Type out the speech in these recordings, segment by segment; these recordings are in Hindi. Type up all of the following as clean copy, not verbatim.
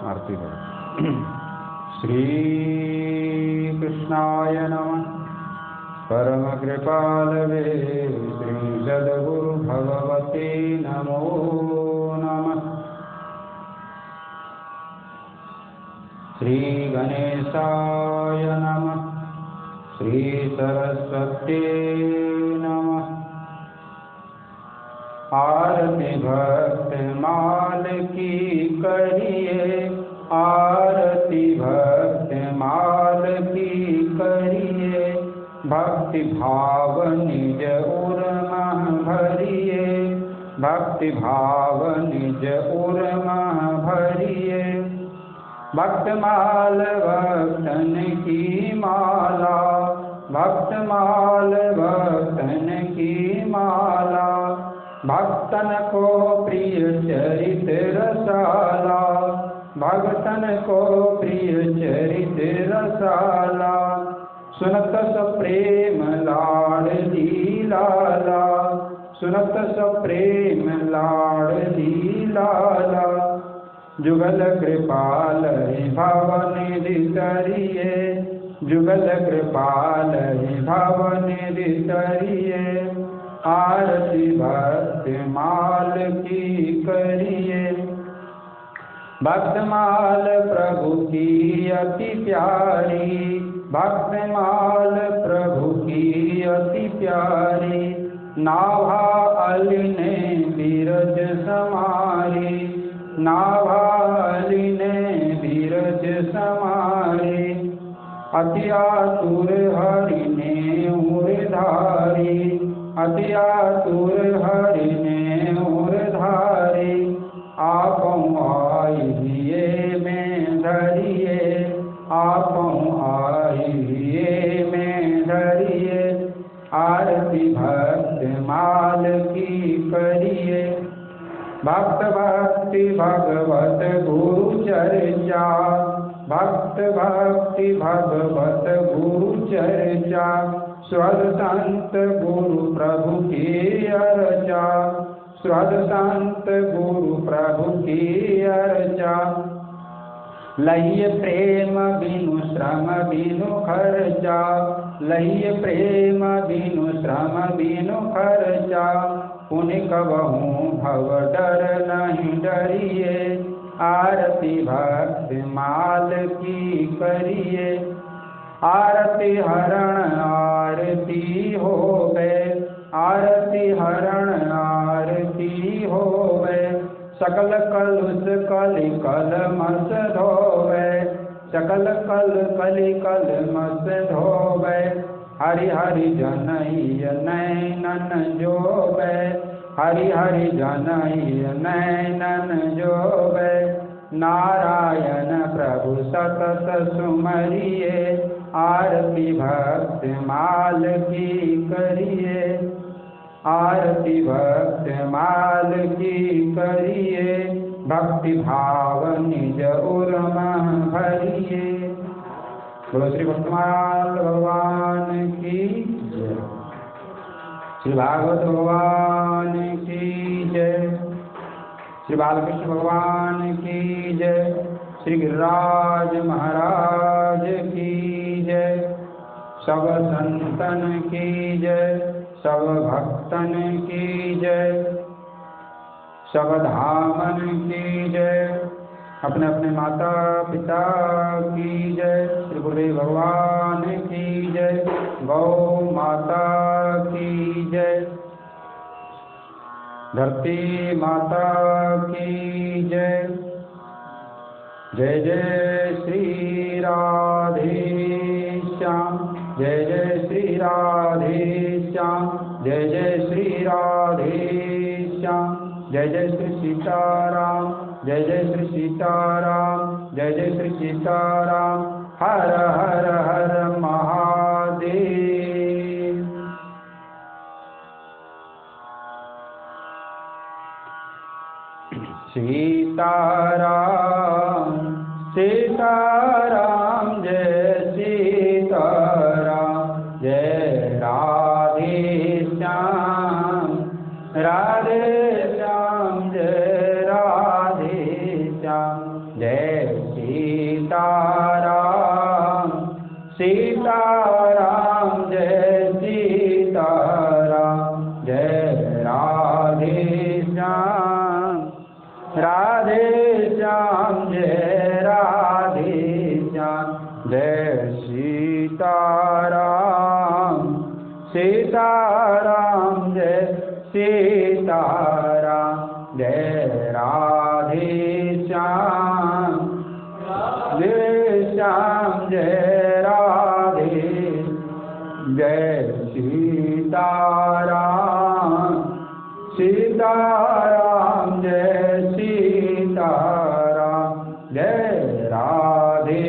आरती करो। श्री कृष्णाय नमः। परम कृपालवे श्री सद्गुरु भगवते नमो नमः। श्री गणेशाय नमः। श्री सरस्वत्यै नमः। आरती भक्त माल की करिए, आरती भक्त माल की करिए, भक्ति भाव निज उर्मः भरिए, भक्ति भाव निज उर्मः भरिए। भक्तमाल भक्तन की माला, भक्तमाल भक्तन की माला, भक्तन को प्रिय चरित रसाला, भक्तन को प्रिय चरित रसाला। सुनत सप्रेम लाडली लाला, सुनत सप्रेम लाडली लाला। जुगल कृपाल भवनिधि तरिए, जुगल कृपाल भवनिधि तरिए। आरती भक्त माल की करिए, भक्त माल प्रभु की अति प्यारी, भक्त माल प्रभु की अति प्यारी। नाभा अली ने बीरज समारी, नाभा अली ने बीरज समारी। अति आतुर हरि ने उर धारी, अति आतुर हरि ने उर धारी। आपं आइए में धरिए, आपं आइए में धरिए। आरती भक्त माल की करिए, भक्त भक्ति भगवत गुरु चर्चा, भक्त भक्ति भगवत गुरु चर्चा। स्वर्ग संत गुरु प्रभु की अर्चा, स्वर्ग संत गुरु प्रभु की अर्चा। लह्य प्रेम बिनु श्रम बिनु खर्चा, लह्य प्रेम बिनु श्रम बिनु खर्चा। पुण्य कबहूँ भव डर नहीं डरिए, आरती भक्त माल की करिए। आरती हरण आरती होवे, आरती हरण आरती होवे। सकल कलुष कलि कलमष धोवे, सकल कलि कलमष धोवे। हरि हरि जनैय नैनन जोवे, हरि हरि जनैय नैनन जोवे। नारायण प्रभु सतत सुमरिए, आरती भक्त माल की करिए, आरती भक्त माल की करिए। भक्ति भाव निज उर्मः भरिए। बोलो श्री भक्तमाल भगवान की जय। श्री भागवत भगवान की जय। श्री बालकृष्ण भगवान की जय। श्री गिरिराज महाराज की जय। सब संतन की जय, सब भक्तन की जय, सब धामन की जय। अपने अपने माता पिता की जय। श्री गुरुदेव भगवान की जय। गौ माता की जय। धरती माता की जय। जय जय श्री राधे श्याम, जय जय श्री राधे श्याम, जय जय श्री राधे श्याम। जय जय श्री सीताराम, जय जय श्री सीताराम, जय जय श्री सीताराम। हर हर हर महादेव। सीताराम सीताराम जय सीताराम, जय राधे श्याम राधे श्याम, जय राधे श्याम, जय सीताराम सीताराम जय सीताराम जय राधे श्याम राधे श्याम जय राधे श्याम जय सीताराम सीताराम जय सीताराम जय राधे श्याम जय राधे जय सीताराम सीताराम जय सीताराम जय राधे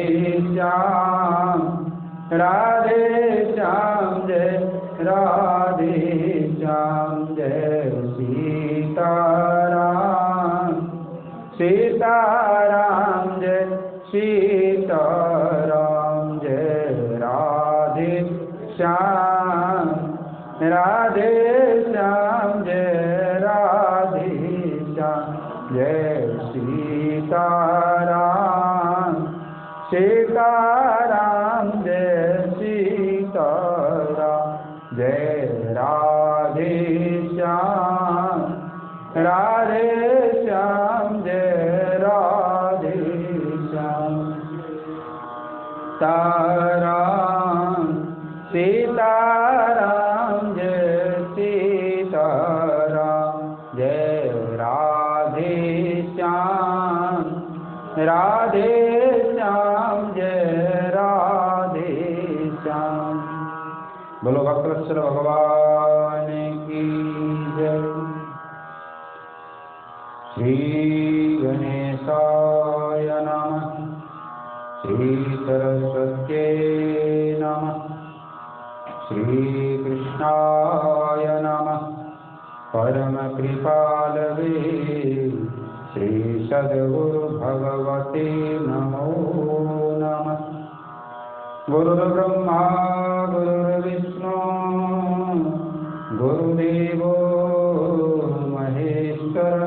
श्याम जय राधे श्याम जय सीताराम सीताराम जय सीताराम जय राधे श्याम जय राधे श्याम जय सीताराम सीताराम जय सीताराम जय राधे श्याम जय राधे श्याम ताराम सीताराम जय सीताराम जय राधे श्याम जय राधे श्याम। बोलो भक्तवत्सल भगवान की जय। श्री गणेशाय नमः। श्री सरस्वत्यै नमः। श्री कृष्णाय नमः। परम कृपालवे श्री सद्गुरु भगवते नमो नमः। गुरुर्ब्रह्मा गुरुर्विष्णु गुरुदेवो महेश्वर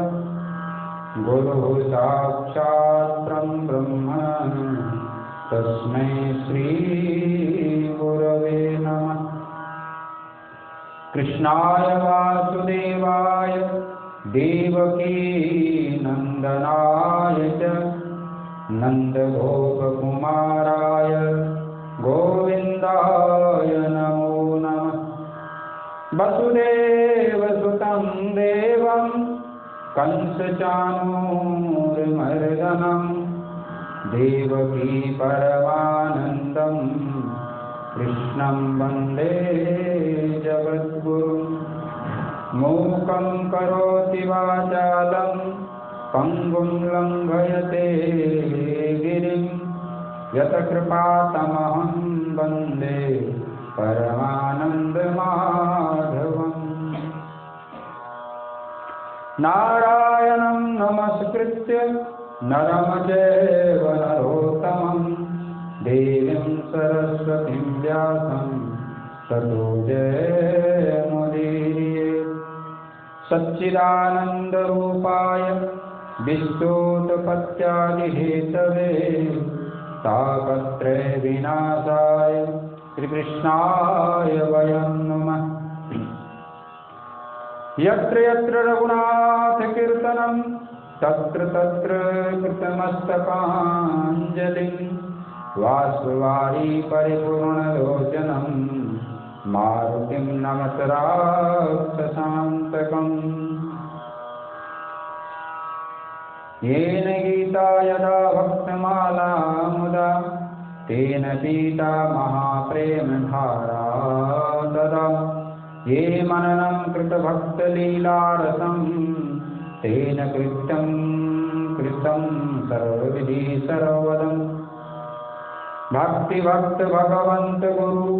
गुरुः साक्षात् ब्रह्म तस्मै श्री गुरवे नमः। कृष्णाय वासुदेवाय देवकी नंदनाय च नंदगोपकुमाराय गोविंदाय नमो नमः। वसुदेवसुतं देवं कंसचाणूरमर्दनं देवकी परमानन्दं कृष्णं वन्दे जगद्गुरुं। मूकं करोति वाचालं पंगुं लंघयते गिरिं यत्कृपातमहं वन्दे परमानन्दमाधवम्। नारायणं नमस्कृत्य नरं चैव नरोत्तमं देवीं सरस्वतीं व्यासं ततो जयमुदीरयेत्। सच्चिदानन्दरूपाय विश्वोत्पत्त्यादिहेतवे तापत्रय विनाशाय श्रीकृष्णाय वयं नमः। यत्र यत्र रघुनाथ कीर्तनं तत्र तत्र कृतमस्तकाञ्जलिं वासुवारी परिपूर्णलोचनं मारुतिं नमत राक्षसान्तकम्। येन गीता यदा भक्तमाला मुदा तेन पीता महाप्रेमधारा तदा। ये मननं कृतभक्तलीलारसं तेन कृतं सर्वविधि सर्वदं। भक्तिभक्त भगवंत गुरु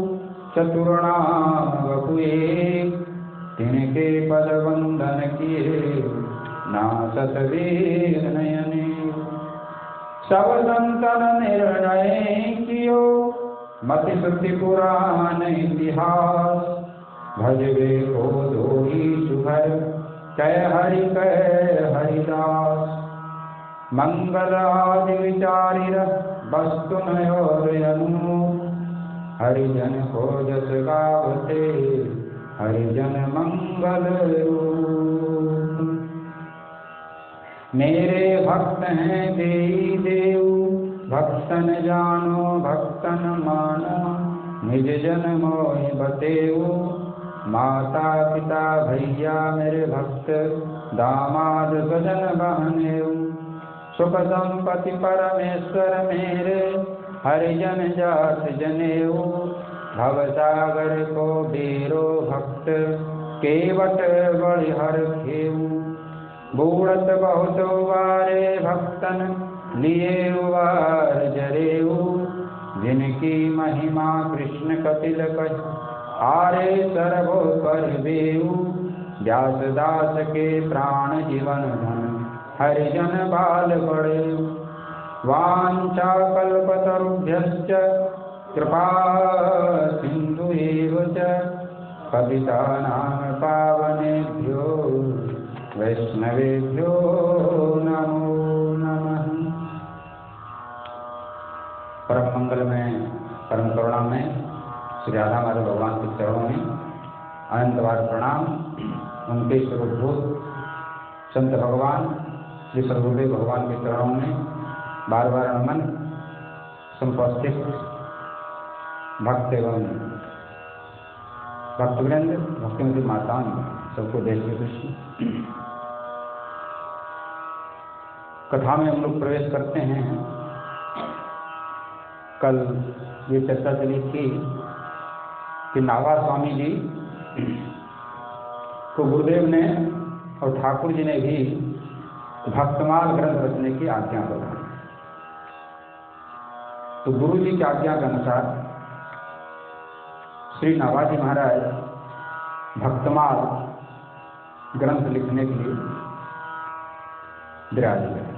चतुर्णाम बपुए तिनके पद वंदन किए नासत वीर नयने। सब संतन निर्णय कियो मति श्रुति पुराण इतिहास। भजबे को दोही सुभर कह हरिदास। मंगल आदि विचारिर वस्तु नयोरयनु हरिजन को जस गावते हरिजन मंगल रूप। मेरे भक्त हैं देई देव भक्तन जानो भक्तन मानो निज जन मोहि बतेऊ माता पिता भैया मेरे भक्त दामाद स्वजन बहनेऊ सुख संपत्ति परमेश्वर मेरे हरिजन जात जनेऊ भवसागर को बेरो भक्त केवट बड़ि हर खेऊ बूढ़त बहुत वारे भक्तन लिए वार जरेऊ जिनकी महिमा कृष्ण कपिल कह आरे सरभो कर बेऊ व्यास दास के प्राण जीवन धन हरिजन बाल पड़े वांछा कल्पतरुभ्यश्च कृपा सिंधु एव च पतितानां पावनेभ्यो वैष्णवेभ्यो नमो नमः। परम मंगल में परम करुणा में श्री राधा माधव भगवान के चरणों में अनंत बार प्रणाम। उनके स्वरूपभूत संत भगवान श्री सर्वदेव भगवान के चरणों में बार बार नमन। समुपस्थित भक्त एवं भक्तवृंद भक्तिमती माताओं सबको जय श्री कृष्ण। कथा में हम लोग प्रवेश करते हैं। कल ये चर्चा चली थी कि नाभा स्वामी जी को गुरुदेव ने और ठाकुर जी ने भी भक्तमाल ग्रंथ रचने की आज्ञा दी। तो गुरु जी की आज्ञा के अनुसार श्री नाभाजी महाराज भक्तमाल ग्रंथ लिखने के लिए विराजित है।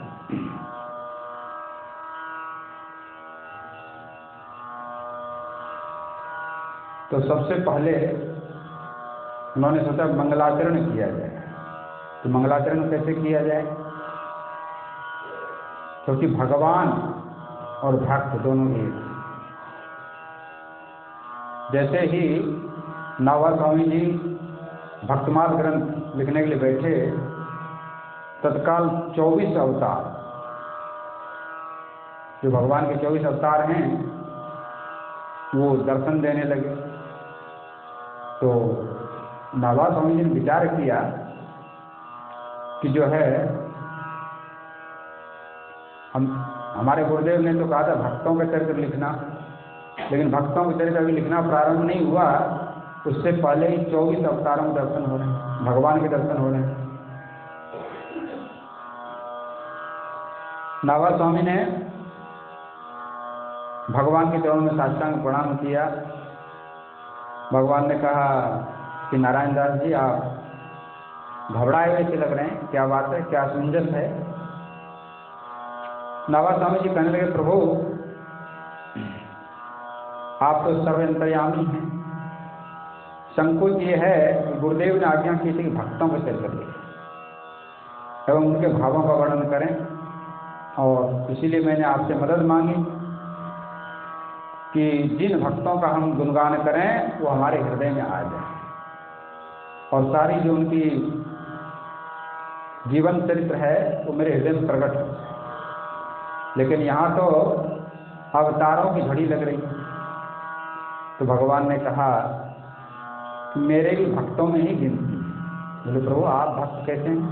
तो सबसे पहले उन्होंने सोचा मंगलाचरण किया जाए। तो मंगलाचरण कैसे किया जाए? क्योंकि भगवान और भक्त दोनों एक। जैसे ही नाभा स्वामी जी भक्तमाल ग्रंथ लिखने के लिए बैठे, तत्काल 24 अवतार, जो भगवान के 24 अवतार हैं, वो दर्शन देने लगे। तो नाभा स्वामी जी ने विचार किया कि जो है हमारे गुरुदेव ने तो कहा था भक्तों का चरित्र लिखना, लेकिन भक्तों का चरित्र अभी लिखना प्रारंभ नहीं हुआ, उससे पहले ही 24 अवतारों के दर्शन हो रहे हैं, भगवान के दर्शन हो रहे हैं। नाभा स्वामी ने भगवान के चरणों में साष्टांग प्रणाम किया। भगवान ने कहा कि नारायण दास जी आप घबराए हुए से लग रहे हैं, क्या बात है, क्या असमंजस है? नाभा स्वामी जी कहने लगे, प्रभु आप तो सर्वंतर्यामी हैं। संकोच ये है कि गुरुदेव ने आज्ञा की थी कि भक्तों को चरित्र लिखें एवं उनके भावों का वर्णन करें, और इसीलिए मैंने आपसे मदद मांगी कि जिन भक्तों का हम गुणगान करें वो हमारे हृदय में आ जाए, और सारी जो उनकी जीवन चरित्र है वो मेरे हृदय में प्रकट हो। लेकिन यहाँ तो अवतारों की झड़ी लग रही। तो भगवान ने कहा कि मेरे भी भक्तों में ही गिनती। बोले प्रभु आप भक्त कैसे हैं?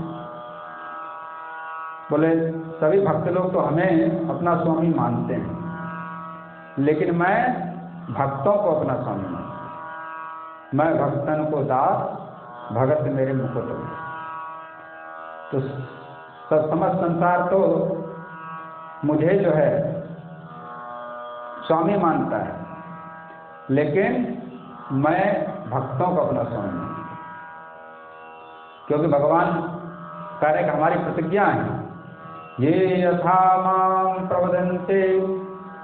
बोले सभी भक्त लोग तो हमें अपना स्वामी मानते हैं, लेकिन मैं भक्तों को अपना स्वामी मानता। मैं भक्तन को दास भगत मेरे मुकुट। तो समस्त संसार तो मुझे जो है स्वामी मानता है, लेकिन मैं भक्तों को अपना स्वामी मानता हूं। क्योंकि भगवान कह रहे कि हमारी प्रतिज्ञा है, ये यथा मां प्रवदन्ते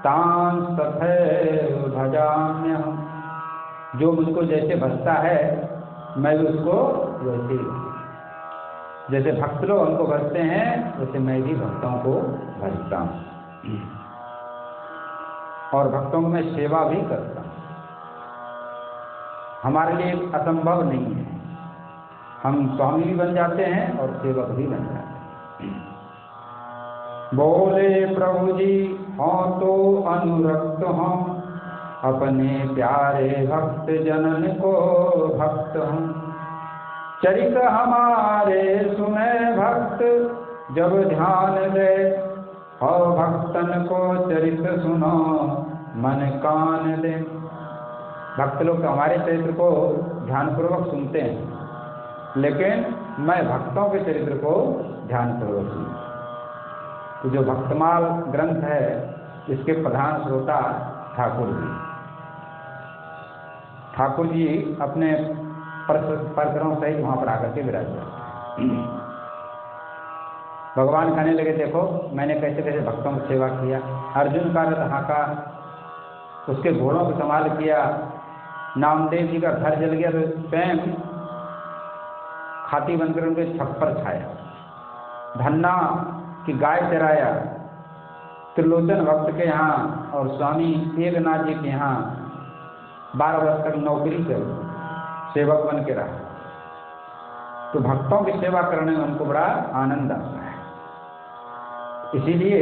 तां तथैव भजाम्यहम्। जो मुझको जैसे भजता है मैं भी उसको वैसे ही। जैसे भक्त लोग हमको भजते हैं वैसे मैं भी भक्तों को भजता हूँ और भक्तों को मैं सेवा भी करता हूँ। हमारे लिए असंभव नहीं है, हम स्वामी भी बन जाते हैं और सेवक भी बन जाते हैं। बोले प्रभु जी हों तो अनुरक्त हों, अपने प्यारे भक्त जनन को भक्त हों। चरित हमारे सुने भक्त, जब ध्यान दे हो भक्तन को चरित सुनो मन कान दे। भक्त लोग तो हमारे चरित्र को ध्यानपूर्वक सुनते हैं, लेकिन मैं भक्तों के चरित्र को ध्यानपूर्वक सुनता हूँ। तो जो भक्तमाल ग्रंथ है इसके प्रधान श्रोता ठाकुर जी। ठाकुर जी अपने परकरों सहित वहां पर आकर के विराज करते हैं। भगवान कहने लगे देखो मैंने कैसे कैसे भक्तों की सेवा किया। अर्जुन का रथ हाँका, उसके घोड़ों को संभाल किया। नामदेव जी का घर जल गया तो स्वयं खाती बनकर उनके छप्पर छाया। धन्ना की गाय चराया। त्रिलोचन भक्त के यहाँ और स्वामी एकनाथ जी के यहाँ 12 वर्ष तक नौकरी कर सेवक बन के रहा। तो भक्तों की सेवा करने में उनको बड़ा आनंद आता है। इसीलिए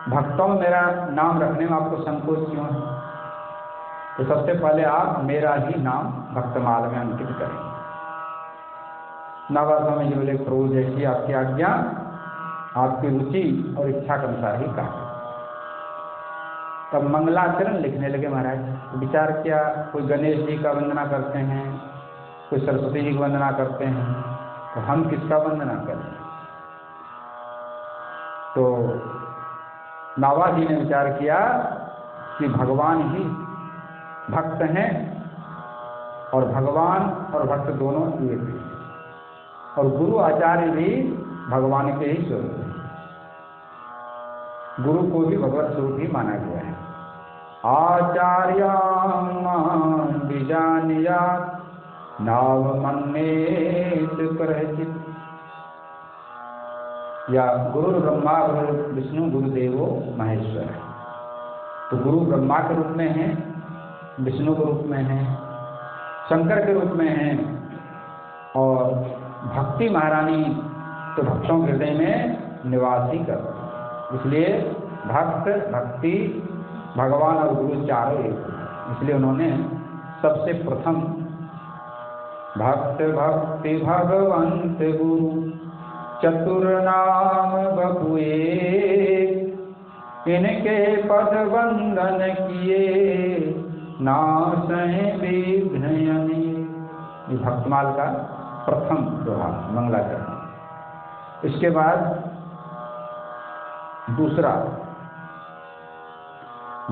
भक्तों में मेरा नाम रखने में आपको संकोच क्यों है? तो सबसे पहले आप मेरा ही नाम भक्तमाल में अंकित करें। नावा स्वामी जी बोले प्रभु जैसी आपकी आज्ञा, आपकी रुचि और इच्छा के अनुसार ही कहा। तब मंगलाचरण लिखने लगे महाराज। तो विचार किया, कोई गणेश जी का वंदना करते हैं, कोई सरस्वती जी की वंदना करते हैं, तो हम किसका वंदना करें? तो नावा जी ने विचार किया कि भगवान ही भक्त हैं और भगवान और भक्त दोनों एक हैं और गुरु आचार्य भी भगवान के ही स्वरूप हैं। गुरु को भी भगवत स्वरूप ही माना गया है। आचार्यान् विजानीयात् नावमन्येत परहित। या गुरु ब्रह्मा गुरु विष्णु गुरुदेवो महेश्वर। तो गुरु ब्रह्मा के रूप में है, विष्णु के रूप में है, शंकर के रूप में है और भक्ति महारानी तो भक्तों के हृदय में निवास ही करती है। इसलिए भक्त भक्ति भगवान और गुरु चारों एक है। इसलिए उन्होंने सबसे प्रथम भक्त भक्ति भगवंत गुरु चतुर नाम बपुए, इनके पद वंदन किए नासै विघ्नयनि। ये भक्तमाल का प्रथम दोहा मंगलाचरण। इसके बाद दूसरा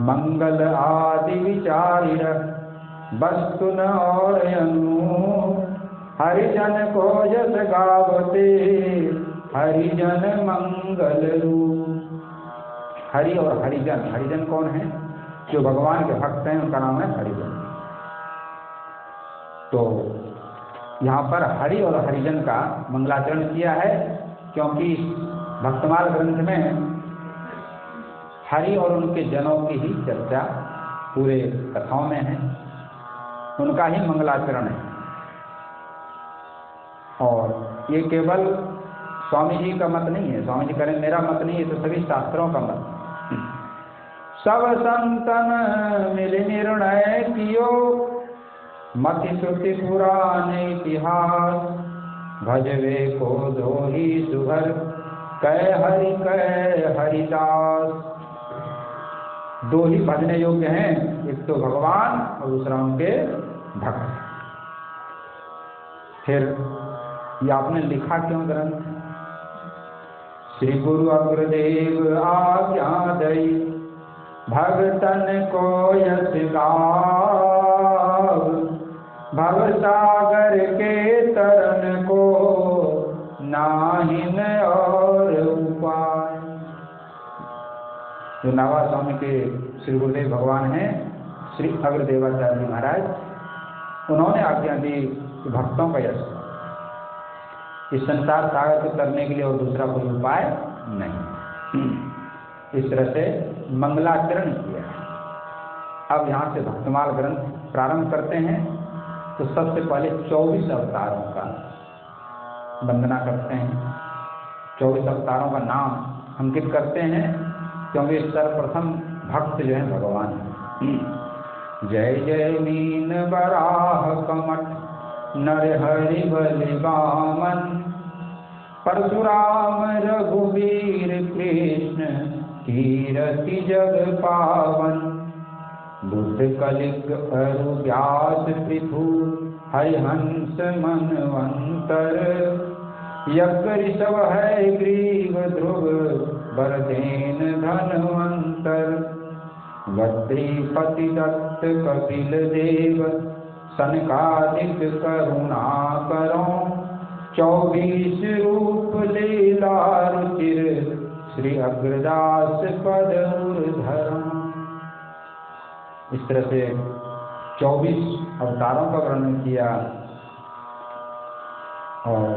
मंगल आदि विचार वस्तु न और अनु, हरिजन को यस गावते हरिजन मंगल रूप। हरि और हरिजन, हरिजन कौन है? जो भगवान के भक्त हैं उनका नाम है हरिजन। तो यहाँ पर हरि और हरिजन का मंगलाचरण किया है क्योंकि भक्तमाल ग्रंथ में हरि और उनके जनों की ही चर्चा पूरे कथाओं में है, उनका ही मंगलाचरण है। और ये केवल स्वामी जी का मत नहीं है, स्वामी जी करें मेरा मत नहीं है, तो सभी शास्त्रों का मत। सब संतन मिल निर्णय कियो, मति श्रुति पुराण इतिहास, भजवे को दो ही सुभर कै हरिदास। दो ही भजने योग्य हैं, एक तो भगवान और दूसरा उनके भक्त। फिर ये आपने लिखा क्यों ग्रंथ? श्री गुरु अग्रदेव आज्ञा दई, भगतन को यश गाव, भवसागर के तरन को नाहिन और उपाय। जो नावा स्वामी के श्री गुरुदेव भगवान हैं, श्री अग्रदेवाचार्य जी महाराज, उन्होंने आज्ञा दी कि भक्तों का यश। इस संसार सागर को करने के लिए और दूसरा कोई उपाय नहीं। इस तरह से मंगलाचरण किया है। अब यहाँ से भक्तमाल ग्रंथ प्रारंभ करते हैं। तो सबसे पहले 24 अवतारों का वंदना करते हैं। 24 अवतारों का नाम अंकित करते हैं, क्योंकि सर्वप्रथम भक्त जो है भगवान है। जय जय मीन वराह कमठ नरहरि बलि वामन, परशुराम रघुवीर कृष्ण कीरति जग पावन, बुद्ध कलिक अरु व्यास पृथु हरिहंस मनवंतर, यज्ञ ऋषभ है ग्रीव ध्रुव बरदेन धनवंतर, वद्रीपति दत्त कपिल देव सनकादिक करुणा करो, 24 रूप लीला रुचिर श्री अग्रदास पद धरो। इस तरह से 24 अवतारों का वर्णन किया। और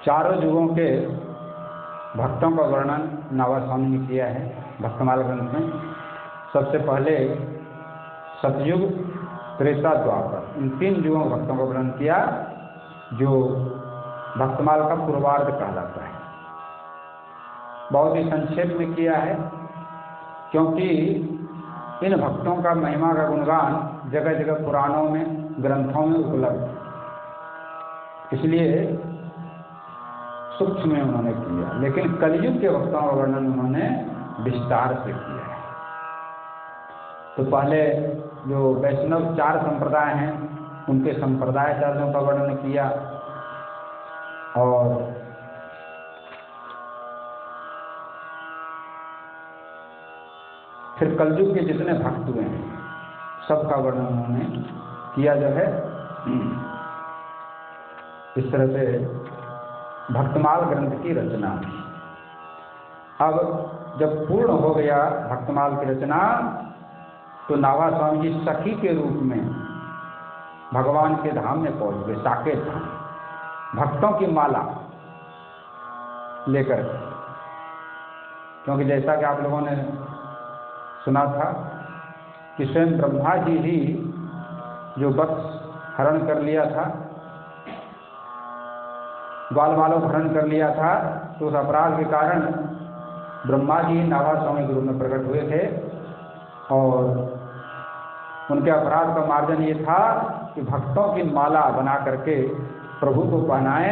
चारों युगों के भक्तों का वर्णन नावा स्वामी ने किया है भक्तमाल ग्रंथ में। सबसे पहले सतयुग, त्रेता, द्वापर, इन 3 युगों के भक्तों का वर्णन किया, जो भक्तमाल का पूर्वार्ध कहलाता है। बहुत ही संक्षेप में किया है, क्योंकि इन भक्तों का महिमा का गुणगान जगह जगह पुराणों में, ग्रंथों में उपलब्ध, इसलिए सूक्ष्म में उन्होंने किया। लेकिन कलयुग के भक्तों का वर्णन उन्होंने विस्तार से किया है। तो पहले जो वैष्णव 4 संप्रदाय हैं, उनके संप्रदायाचार्यों का वर्णन किया, और फिर कलयुग के जितने भक्त हुए हैं सबका वर्णन उन्होंने किया जो है। इस तरह से भक्तमाल ग्रंथ की रचना। अब जब पूर्ण हो गया भक्तमाल की रचना, तो नावा स्वामी जी सखी के रूप में भगवान के धाम में पहुंच गए, साकेत धाम, भक्तों की माला लेकर। क्योंकि जैसा कि आप लोगों ने सुना था कि स्वयं ब्रह्मा जी ही जो वत्स हरण कर लिया था, ग्वाल बालों हरण कर लिया था, तो उस अपराध के कारण ब्रह्मा जी नावा स्वामी के रूप में प्रकट हुए थे। और उनके अपराध का मार्जन ये था कि भक्तों की माला बना करके प्रभु को पहनाए,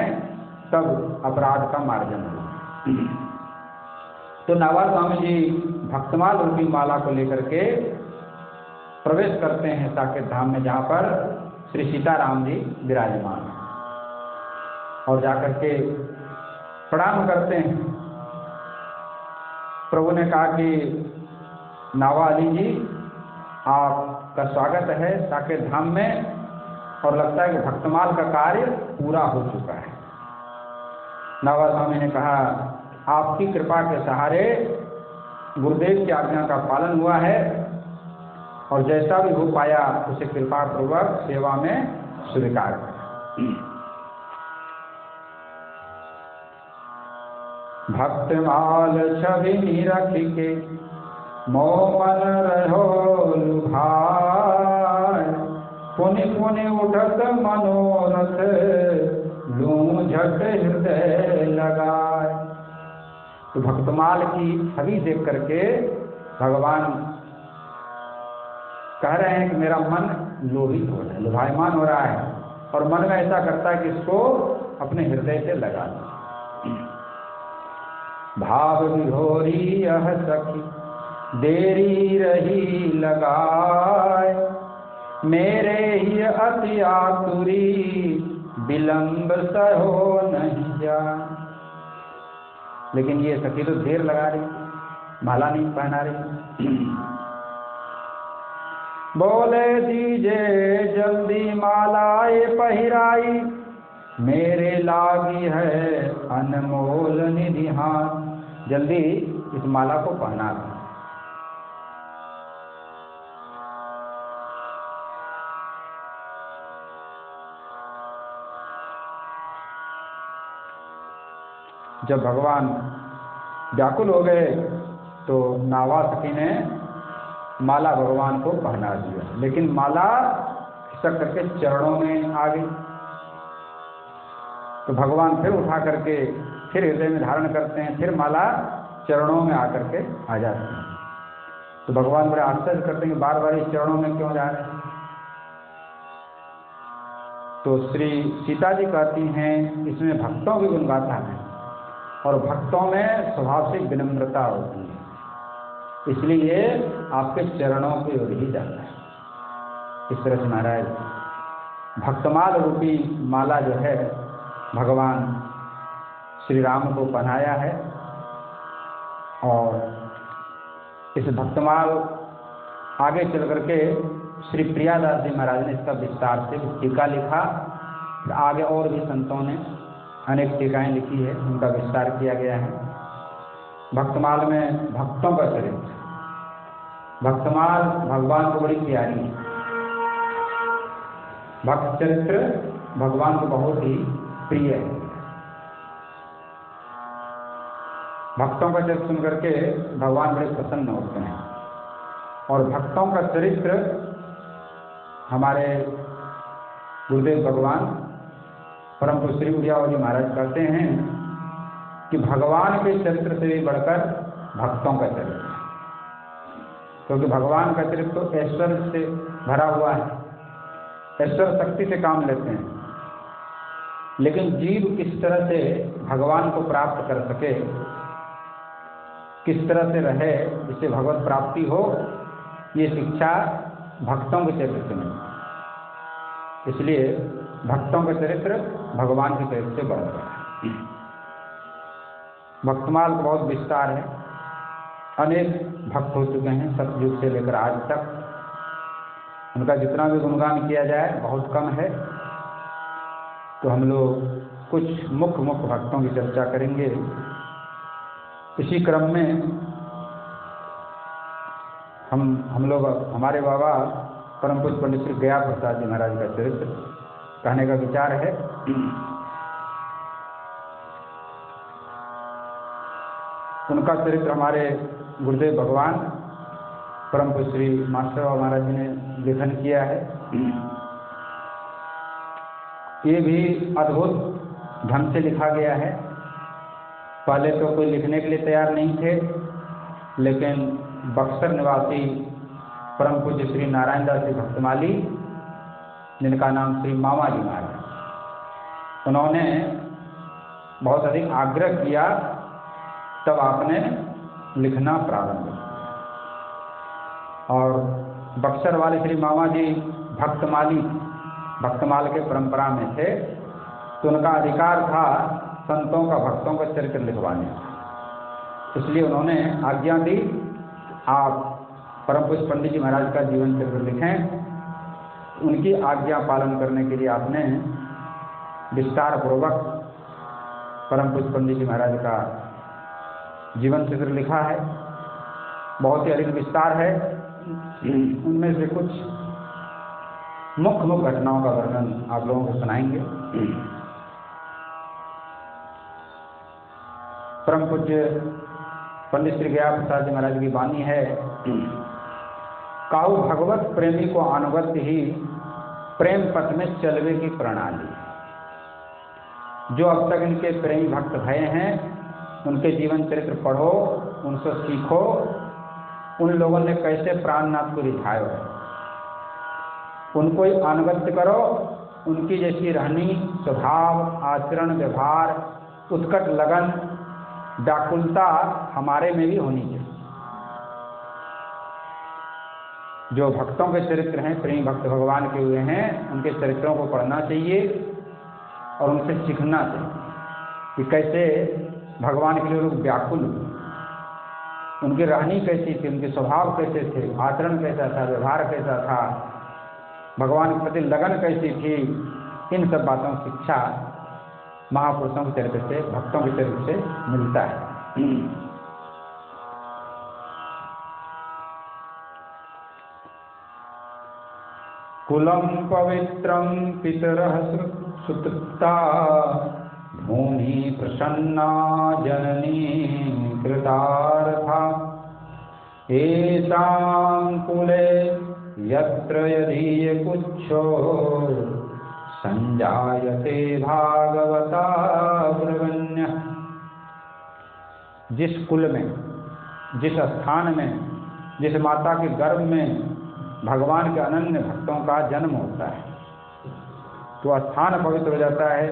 तब अपराध का मार्जन हुआ। तो नावा स्वामी जी भक्तमाल रूपी माला को लेकर के प्रवेश करते हैं साकेत धाम में, जहाँ पर श्री सीताराम जी विराजमान, और जाकर के प्रणाम करते हैं। प्रभु ने कहा कि नावा अली जी, आपका स्वागत है साकेत धाम में, और लगता है कि भक्तमाल का कार्य पूरा हो चुका है। नावा स्वामी ने कहा, आपकी कृपा के सहारे गुरुदेव की आज्ञा का पालन हुआ है, और जैसा भी हो पाया उसे कृपा पूर्वक सेवा में स्वीकार करें। भक्तमाल छवि निरख के मोह मन रहो लुभाय, पुनि पुनि उठत मनोरथ लूं झट हृदय लगाए। तो भक्तमाल की छवि देख करके भगवान कह रहे हैं कि मेरा मन लोभित हो रहा है, लुभायमान हो रहा है, और मन में ऐसा करता है कि इसको अपने हृदय से लगा दो। भाव विभोरी यह सखी देरी रही लगाए, मेरे ही अति आतुरी विलंब सहो नहीं जा। लेकिन ये सखी तो देर लगा रही, माला नहीं पहना रही। बोले दीजे जल्दी मालाए पहिराई, मेरे लागी है अनमोल निधि हाथ। जल्दी इस माला को पहना दो। जब भगवान व्याकुल हो गए तो नावा सखी ने माला भगवान को पहना दिया, लेकिन माला खिसक करके चरणों में आ गई। तो भगवान फिर उठा करके फिर हृदय में धारण करते हैं, फिर माला चरणों में आकर के आ जाती है। तो भगवान बड़े आश्चर्य करते हैं कि बार बार इस चरणों में क्यों जा रहे हैं। तो श्री सीता जी कहती हैं इसमें भक्तों की गुणगाथा है, और भक्तों में स्वभाव से विनम्रता होती है, इसलिए आपके चरणों की ओर ही जाता है। इस तरह से महाराज भक्तमाल रूपी माला जो है भगवान श्री राम को पहनाया है, और इस भक्तमाल आगे चल करके श्री प्रियादास जी महाराज ने इसका विस्तार से टीका लिखा। आगे और भी संतों ने अनेक टीकाएं लिखी है, उनका विस्तार किया गया है। भक्तमाल में भक्तों का चरित्र, भक्तमाल भगवान को बड़ी प्यारी है। भक्त चरित्र भगवान को बहुत ही प्रिय है। भक्तों का चरित्र सुन करके भगवान बड़े प्रसन्न होते हैं, और भक्तों का चरित्र हमारे गुरुदेव भगवान परम पूज्य श्री उड़ियावली महाराज कहते हैं कि भगवान के चरित्र से भी बढ़कर भक्तों का चरित्र है, क्योंकि भगवान का चरित्र तो ऐश्वर्य से भरा हुआ है, ऐश्वर्य शक्ति से काम लेते हैं, लेकिन जीव किस तरह से भगवान को प्राप्त कर सके, किस तरह से रहे जिससे भगवत प्राप्ति हो, ये शिक्षा भक्तों के चरित्र से मिलती। इसलिए भक्तों का चरित्र भगवान के चरित्र से बढ़ गया है। भक्तमाल का बहुत विस्तार है, अनेक भक्त हो चुके हैं सतयुग से लेकर आज तक। उनका जितना भी गुणगान किया जाए बहुत कम है। तो हम लोग कुछ मुख्य भक्तों की चर्चा करेंगे। इसी क्रम में हम लोग हमारे बाबा परम पूज्य पंडित श्री गया प्रसाद जी महाराज का चरित्र कहने का विचार है। उनका चरित्र हमारे गुरुदेव भगवान परम पूज्य श्री मास्टर बाबा महाराज जी ने लेखन किया है। ये भी अद्भुत ढंग से लिखा गया है। पहले तो कोई लिखने के लिए तैयार नहीं थे, लेकिन बक्सर निवासी परम पूज्य श्री नारायण दास जी भक्तमाली, जिनका नाम श्री मामा जी महाराज, उन्होंने बहुत अधिक आग्रह किया, तब आपने लिखना प्रारंभ किया। और बक्सर वाले श्री मामा जी भक्तमाल के परंपरा में थे, तो उनका अधिकार था संतों का भक्तों का चरित्र लिखवाने का। इसलिए उन्होंने आज्ञा दी, आप परम पूज्य पंडित जी महाराज का जीवन चरित्र लिखें। उनकी आज्ञा पालन करने के लिए आपने विस्तार पूर्वक परम पूज्य पंडित जी महाराज का जीवन चरित्र लिखा है। बहुत ही अधिक विस्तार है। उनमें से कुछ मुख्य घटनाओं का वर्णन आप लोगों को सुनाएंगे। परम पूज्य पंडित श्री गया प्रसाद जी महाराज की वाणी है, काहू भगवत प्रेमी को अनुगत्य ही प्रेम पथ में चलवे की प्रणाली। जो अब तक इनके प्रेमी भक्त भय हैं, उनके जीवन चरित्र पढ़ो, उनसे सीखो, उन लोगों ने कैसे प्राणनाथ को रिझाया है, उनको ही अनुगत्य करो, उनकी जैसी रहनी, स्वभाव, आचरण, व्यवहार, उत्कट लगन, व्याकुलता हमारे में भी होनी चाहिए। जो भक्तों के चरित्र हैं, प्रेमी भक्त भगवान के हुए हैं, उनके चरित्रों को पढ़ना चाहिए और उनसे सीखना चाहिए कि कैसे भगवान के लिए लोग व्याकुल हुए, उनकी रहनी कैसी थी, उनके स्वभाव कैसे थे, आचरण कैसा था, व्यवहार कैसा था, भगवान के प्रति लगन कैसी थी। इन सब बातों की शिक्षा महापुरुषों के चरित्र से, भक्तों के चरित्र से मिलता है। कुलम पवित्रम पितरः सुतृप्ता, भूमि प्रसन्ना जननी कृतार्था, येषां कुले यत्र यदीय कुच्छो संजायते भागवता ब्रवण्य। जिस कुल में, जिस स्थान में, जिस माता के गर्भ में भगवान के अनन्य भक्तों का जन्म होता है, तो स्थान पवित्र हो जाता है,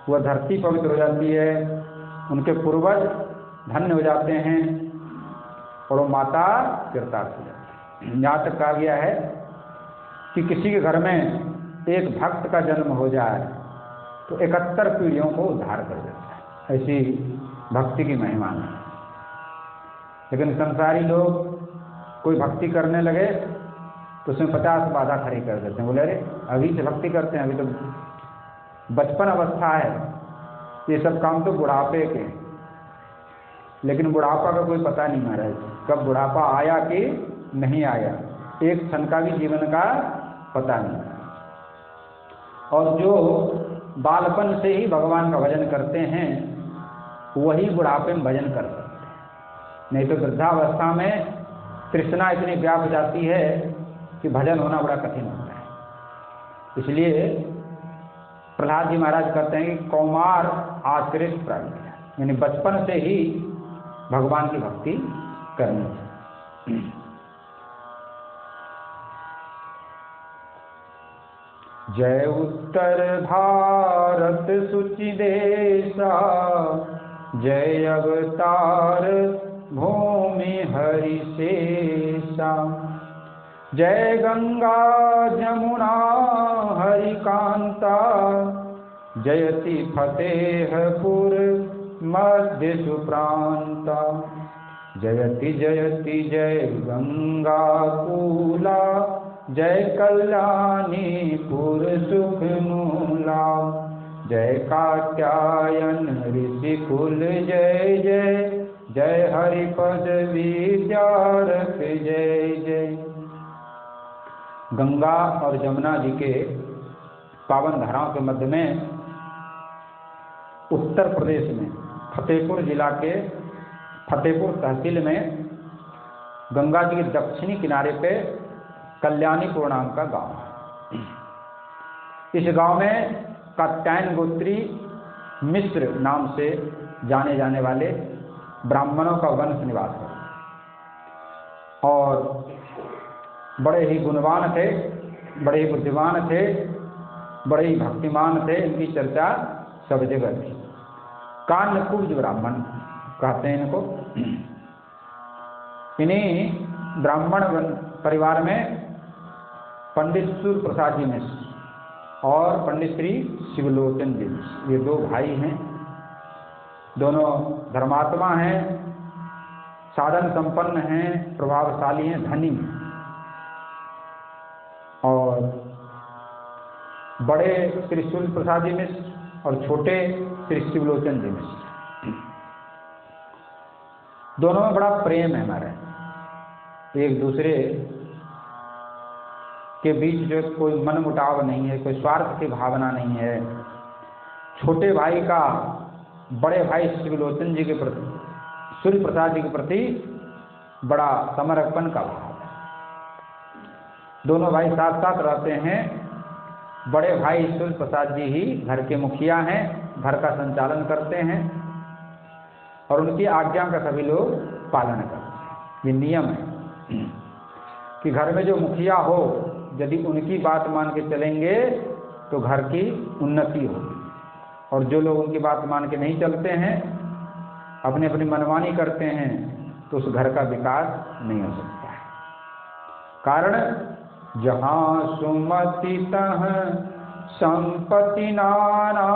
वह धरती पवित्र हो जाती है, उनके पूर्वज धन्य हो जाते हैं और वो माता कृतार्थ हो जाती है। यहाँ तक कहा गया है कि किसी के घर में एक भक्त का जन्म हो जाए तो 71 पीढ़ियों को उद्धार कर देता है। ऐसी भक्ति की महिमा है। लेकिन संसारी लोग कोई भक्ति करने लगे तो उसमें 50 बाधा खड़ी कर देते हैं। बोले अरे अभी से भक्ति करते हैं, अभी तो बचपन अवस्था है, ये सब काम तो बुढ़ापे के। लेकिन बुढ़ापा का कोई पता नहीं महाराज, कब बुढ़ापा आया कि नहीं आया, एक क्षण का भी जीवन का पता नहीं। और जो बालपन से ही भगवान का भजन करते हैं वही बुढ़ापे में भजन कर सकते हैं। नहीं तो वृद्धावस्था में तृष्णा इतनी व्याप जाती है कि भजन होना बड़ा कठिन होता है। इसलिए प्रहलाद जी महाराज कहते हैं कि कौमार आश्रित प्राणी, यानी बचपन से ही भगवान की भक्ति करनी चाहिए। जय उत्तर भारत सुचि देशा, जय अवतार भूमि हरिशेषा, जय गंगा जमुना हरिकांता, जयति फतेहपुर मध्य सुप्रांता, जयति जयति जय गंगा कूला, जय कल्याणीपुर सुख मूला, जय कात्यायन ऋषि कुल जय जय, जय हरिपद विद्यारथ जय जय। गंगा और जमुना जी के पावन धाराओं के मध्य में उत्तर प्रदेश में फतेहपुर जिला के फतेहपुर तहसील में गंगा जी के दक्षिणी किनारे पे कल्याणीपुर नाम का गांव है। इस गांव में कात्यायन गोत्री मिश्र नाम से जाने जाने वाले ब्राह्मणों का वंश निवास है और बड़े ही गुणवान थे, बड़े ही बुद्धिमान थे, बड़े ही भक्तिमान थे। इनकी चर्चा सब जगह थी। कान्यकुब्ज ब्राह्मण कहते हैं इनको। इन्हीं ब्राह्मण परिवार में पंडित सूर्य प्रसाद जी मिश्र और पंडित श्री शिवलोचन जी मिश्र, ये दो भाई हैं। दोनों धर्मात्मा हैं, साधन संपन्न हैं, प्रभावशाली हैं, धनी हैं। और बड़े श्री सूर्य प्रसाद जी मिश्र और छोटे श्री शिवलोचन जी मिश्र, दोनों में बड़ा प्रेम है हमारे। एक दूसरे के बीच जो कोई मनमुटाव नहीं है, कोई स्वार्थ की भावना नहीं है। छोटे भाई का बड़े भाई शिवलोचन जी के प्रति, सूर्य प्रसाद जी के प्रति बड़ा समर्पण का भाव है। दोनों भाई साथ साथ रहते हैं। बड़े भाई सूर्य प्रसाद जी ही घर के मुखिया हैं, घर का संचालन करते हैं और उनकी आज्ञा का सभी लोग पालन करते हैं। ये नियम है कि घर में जो मुखिया हो यदि उनकी बात मान के चलेंगे तो घर की उन्नति होगी, और जो लोग उनकी बात मान के नहीं चलते हैं, अपनी अपनी मनमानी करते हैं, तो उस घर का विकास नहीं हो सकता है। कारण जहाँ सुमति तहाँ संपत्ति नाना,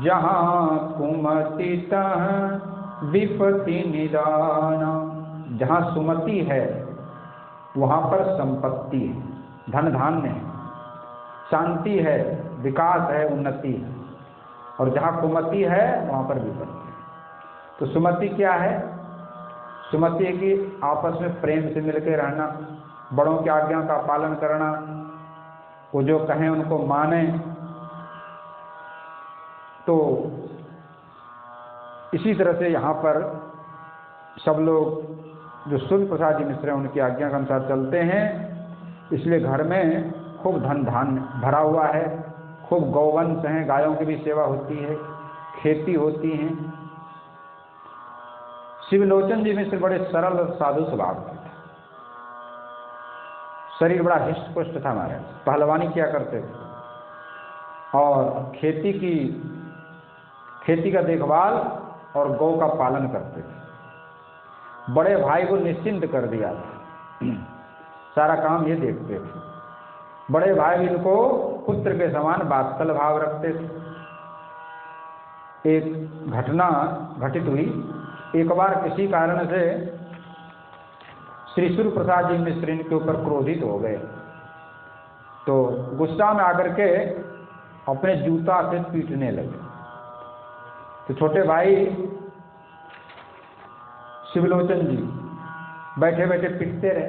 जहाँ कुमति तहाँ विपत्ति निदाना। जहाँ सुमति है वहाँ पर संपत्ति है, धन धान्य है, शांति है, विकास है, उन्नति है, और जहाँ कुमति है वहाँ पर विपत्ति है। तो सुमति क्या है? सुमति है कि आपस में प्रेम से मिलकर रहना, बड़ों की आज्ञा का पालन करना, वो जो कहें उनको माने। तो इसी तरह से यहाँ पर सब लोग जो सूर्य प्रसाद जी मिश्र हैं उनकी आज्ञा के अनुसार चलते हैं, इसलिए घर में खूब धन धान्य भरा हुआ है, खूब गौवंश हैं, गायों की भी सेवा होती है, खेती होती है। शिवलोचन जी मिश्र बड़े सरल और साधु स्वभाव के थे, शरीर बड़ा हिष्ट पुष्ट था हमारे, पहलवानी किया करते थे, और खेती का देखभाल और गौ का पालन करते थे। बड़े भाई को निश्चिंत कर दिया था, सारा काम ये देखते थे। बड़े भाई इनको पुत्र के समान वात्सल भाव रखते थे। एक घटना घटित हुई, एक बार किसी कारण से श्री सूर्य प्रसाद जी मिश्र इनके ऊपर क्रोधित हो गए, तो गुस्सा में आकर के अपने जूता से पीटने लगे। तो छोटे भाई शिवलोचन जी बैठे बैठे पिटते रहे,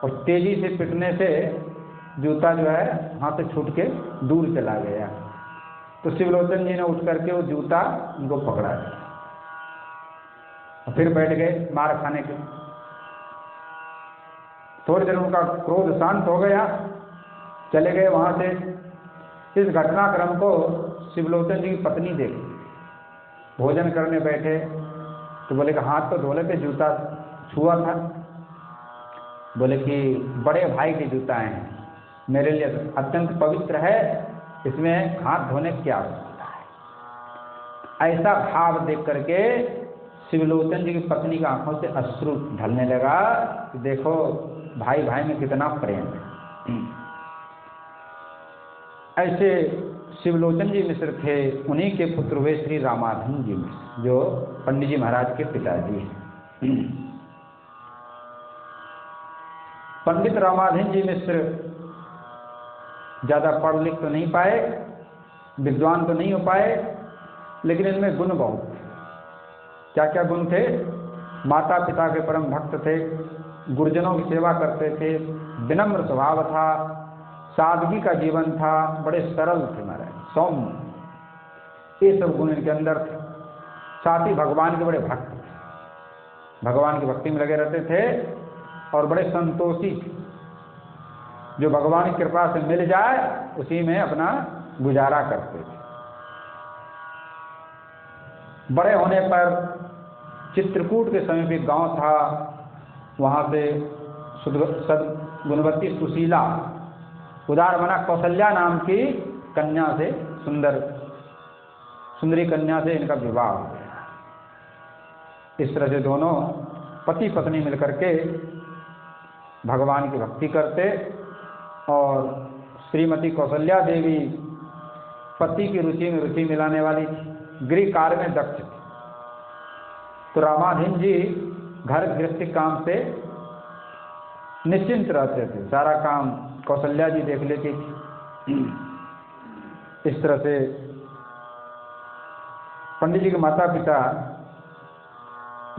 और तेजी से पिटने से जूता जो है हाथ से छूट के दूर चला गया। तो शिवलोचन जी ने उठ करके वो जूता उनको पकड़ा दिया, फिर बैठ गए मार खाने के। थोड़ी देर उनका क्रोध शांत हो गया, चले गए वहां से। इस घटनाक्रम को शिवलोचन जी की पत्नी देखी, भोजन करने बैठे तो बोले कि हाथ तो धोले पे जूता छुआ था। बोले कि बड़े भाई के जूता हैं, मेरे लिए अत्यंत पवित्र है, इसमें हाथ धोने की क्या आवश्यकता है। ऐसा भाव देख करके शिवलोचन जी की पत्नी की आंखों से अश्रु ढलने लगा कि देखो भाई भाई में कितना प्रेम है। ऐसे शिवलोचन जी मिश्र थे, उन्हीं के पुत्र हुए श्री रामाधन जी मिश्र, जो पंडित जी महाराज के पिताजी हैं। पंडित रामाधन जी मिश्र ज़्यादा पढ़ लिख तो नहीं पाए, विद्वान तो नहीं हो पाए, लेकिन इनमें गुण बहुत थे। क्या क्या गुण थे? माता पिता के परम भक्त थे, गुरुजनों की सेवा करते थे, विनम्र स्वभाव था, सादगी का जीवन था, बड़े सरल थे महाराज, सौम्य, ये सब गुण इनके अंदर थे। साथ ही भगवान के बड़े भक्त थे, भगवान की भक्ति में लगे रहते थे, और बड़े संतोषी थे। जो भगवान की कृपा से मिल जाए उसी में अपना गुजारा करते थे। बड़े होने पर चित्रकूट के समीप एक गांव था, वहां से सद्गुणवती सुशीला, उदार मना कौशल्या नाम की कन्या से, सुंदरी कन्या से इनका विवाह हो गया। इस तरह से दोनों पति पत्नी मिलकर के भगवान की भक्ति करते, और श्रीमती कौशल्या देवी पति की रुचि में रुचि मिलाने वाली, गृह कार्य में दक्ष थी। तो रामाधीन जी घर गृहस्थी काम से निश्चिंत रहते थे, सारा काम कौशल्या जी देख लेती थी। इस तरह से पंडित जी के माता पिता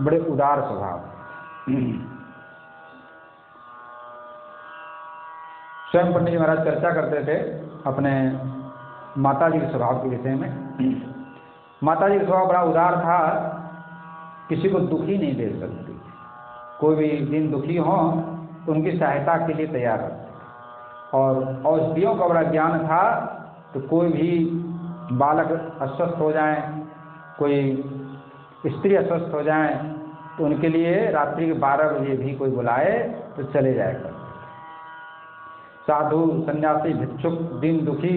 बड़े उदार स्वभाव, स्वयं पंडित जी महाराज चर्चा करते थे अपने माता जी के स्वभाव के विषय में। माता जी का स्वभाव बड़ा उदार था, किसी को दुखी नहीं दे सकती, कोई भी दिन दुखी हो तो उनकी सहायता के लिए तैयार रहते, और औषधियों का बड़ा ज्ञान था। तो कोई भी बालक अस्वस्थ हो जाए, कोई स्त्री अस्वस्थ हो जाए, तो उनके लिए रात्रि के 12 बजे भी कोई बुलाए तो चले जाए करते। साधु सन्यासी भिक्षुक दीन दुखी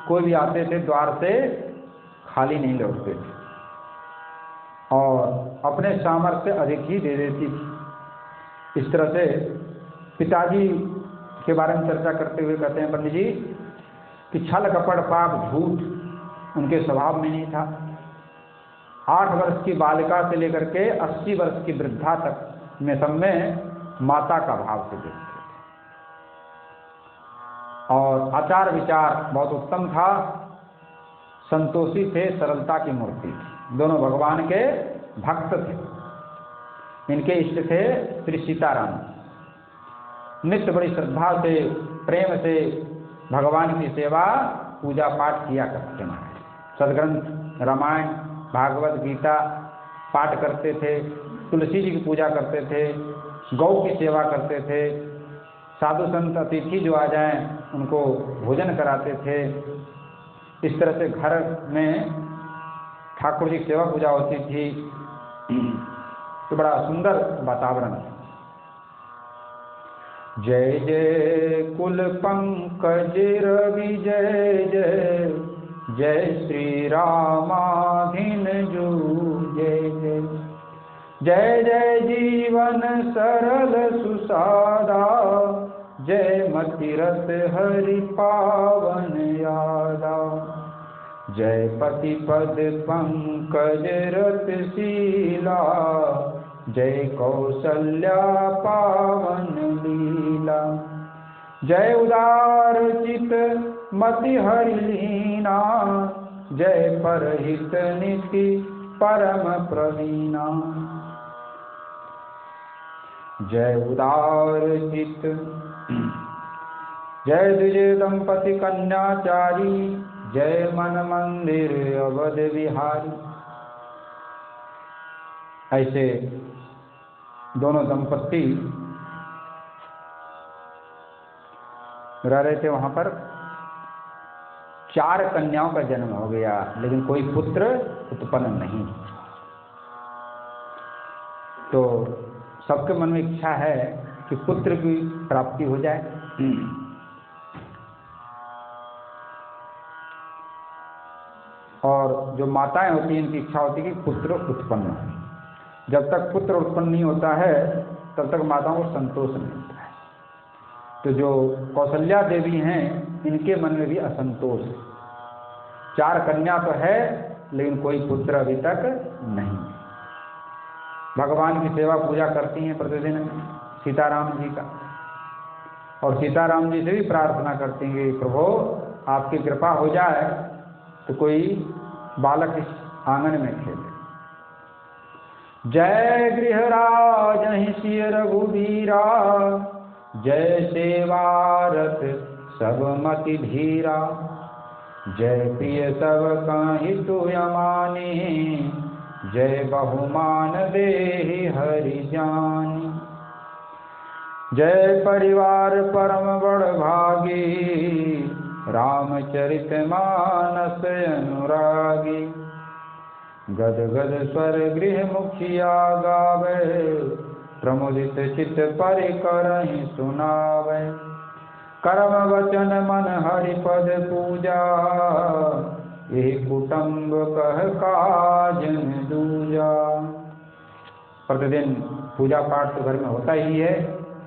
कोई भी आते थे द्वार से खाली नहीं लौटते थे और अपने सामर्थ्य से अधिक ही दे देती थी। इस तरह से पिताजी के बारे में चर्चा करते हुए कहते हैं पंडित जी कि छल कपट पाप झूठ उनके स्वभाव में नहीं था। 8 वर्ष की बालिका से लेकर के 80 वर्ष की वृद्धा तक में सब में माता का भाव से देखते थे और आचार विचार बहुत उत्तम था। संतोषी थे, सरलता की मूर्ति थी। दोनों भगवान के भक्त थे। इनके इष्ट थे श्री सीताराम। नित्य बड़ी श्रद्धा से प्रेम से भगवान की सेवा पूजा पाठ किया करते हैं। सदग्रंथ रामायण भागवत गीता पाठ करते थे, तुलसी जी की पूजा करते थे, गौ की सेवा करते थे, साधु संत अतिथि जो आ जाएं उनको भोजन कराते थे। इस तरह से घर में ठाकुर जी की सेवा पूजा होती थी। तो बड़ा सुंदर वातावरण है। जय जय कुल पंकज रवि जय जय, जय श्री रामाधीन जू जय जय, जय जय जीवन सरल सुसादा, जय मति रस हरि पावन यादा, जय पति पद पंकज रत शीला, जय कौसल्या पावन लीला, जय उदार चित मति हरि लीना, जय परहित नीति परम प्रवीणा, जय उदार चित, जय द्विज दंपति कन्याचारी, जय मन मंदिर अवध विहारी। ऐसे दोनों दंपति रह रहे थे। वहां पर 4 कन्याओं का जन्म हो गया, लेकिन कोई पुत्र उत्पन्न नहीं। तो सबके मन में इच्छा है कि पुत्र की प्राप्ति हो जाए। और जो माताएं होती हैं इनकी इच्छा होती है कि पुत्र उत्पन्न हो। जब तक पुत्र उत्पन्न नहीं होता है तब तक माताओं को संतोष नहीं होता है। तो जो कौशल्या देवी हैं इनके मन में भी असंतोष है। 4 कन्या तो है लेकिन कोई पुत्र अभी तक नहीं। भगवान की सेवा पूजा करती हैं प्रतिदिन सीताराम जी का, और सीताराम जी से भी प्रार्थना करती हैं कि प्रभु आपकी कृपा हो जाए तो कोई बालक इस आंगन में खेले। जय गृहराज हिषि रघुवीरा, जय सेवारत सब मति धीरा, जय प्रिय सब कहितु यमानी, जय बहुमान देहि हरि जानी, जय परिवार परम बड़ भागी, रामचरित मानस अनुरागी, गद गद स्वर गृह मुखिया गावे, प्रमुदित चित परि करहि सुनावे, कर्म वचन मन हरिपद पूजा, यही कुटुंब कह काज न दूजा। प्रतिदिन पूजा पाठ तो घर में होता ही है।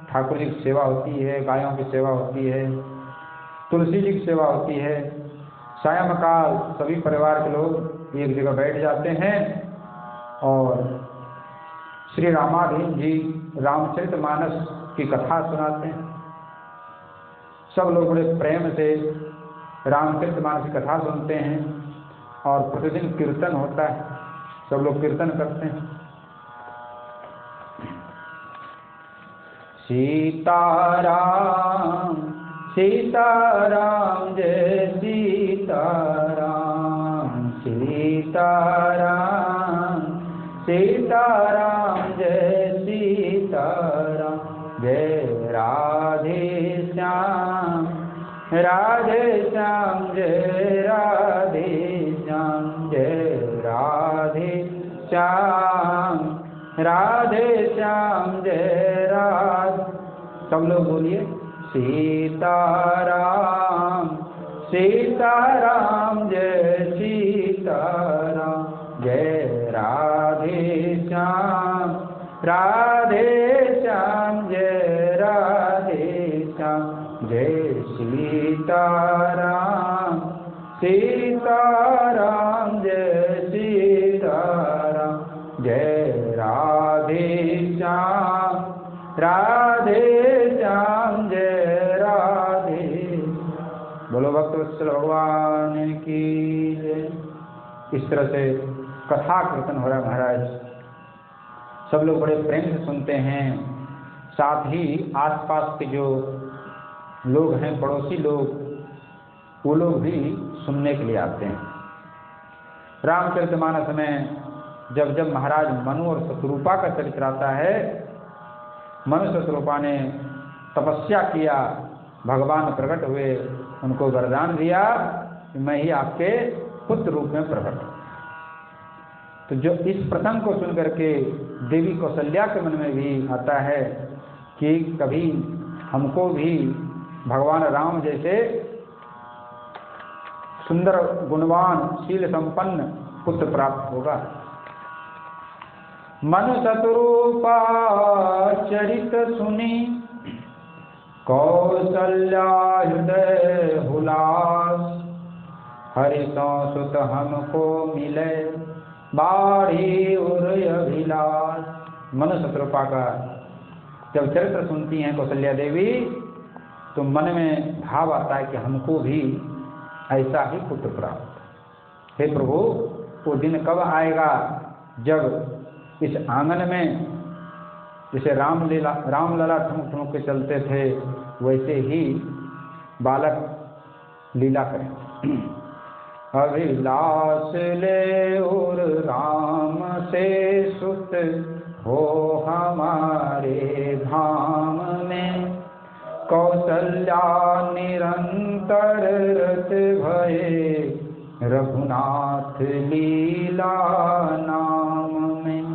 ठाकुर जी की सेवा होती है, गायों की सेवा होती है, तुलसी जी की सेवा होती है। सायंकाल सभी परिवार के लोग एक जगह बैठ जाते हैं और श्री रामाधीन जी रामचरितमानस की कथा सुनाते हैं। सब लोग बड़े प्रेम से रामचरितमानस की कथा सुनते हैं और प्रतिदिन कीर्तन होता है। सब लोग कीर्तन करते हैं। सीताराम सीताराम जय सीताराम, सीताराम सीताराम जय सीताराम, जय राधे श्याम राधे श्याम, जय राधे श्याम, जय राधे श्याम राधे श्याम, जय राधे। सब लोग बोलिए सीताराम सीताराम जय सीताराम, जय राधे श्याम जय राधे श्याम, जय सीताराम सीताराम जय सीताराम, जय राधे श्याम जय राधे। बोलो भक्तवत्सल भगवान की जय। इस तरह से कथा कीर्तन हो रहा है महाराज, सब लोग बड़े प्रेम से सुनते हैं। साथ ही आसपास के जो लोग हैं, पड़ोसी लोग, वो लोग भी सुनने के लिए आते हैं। रामचरितमानस में जब जब महाराज मनु और शत्रुपा का चरित्र आता है, मनु शत्रुपा ने तपस्या किया, भगवान प्रकट हुए, उनको वरदान दिया कि मैं ही आपके पुत्र रूप में प्रकट हूं। तो जो इस प्रसंग को सुनकर के देवी कौशल्या के मन में भी आता है कि कभी हमको भी भगवान राम जैसे सुंदर गुणवान शील संपन्न पुत्र प्राप्त होगा। मनु शत्रुपा चरित सुनी, कौशल्या हृदय हुलास, हरि सुत हमको मिले, बाढ़ी उरय अभिलाष। मनु शत्रुपा का जब चरित्र सुनती हैं कौशल्या देवी, तो मन में भाव आता है कि हमको भी ऐसा ही पुत्र प्राप्त। हे प्रभु, वो दिन कब आएगा जब इस आंगन में जैसे रामलला ठुमक ठुमक के चलते थे, वैसे ही बालक लीला करें। अभिलाष ले और राम से सुत हो हमारे धाम में, कौशल्या निरंतर रत भये, रघुनाथ लीला नाम में।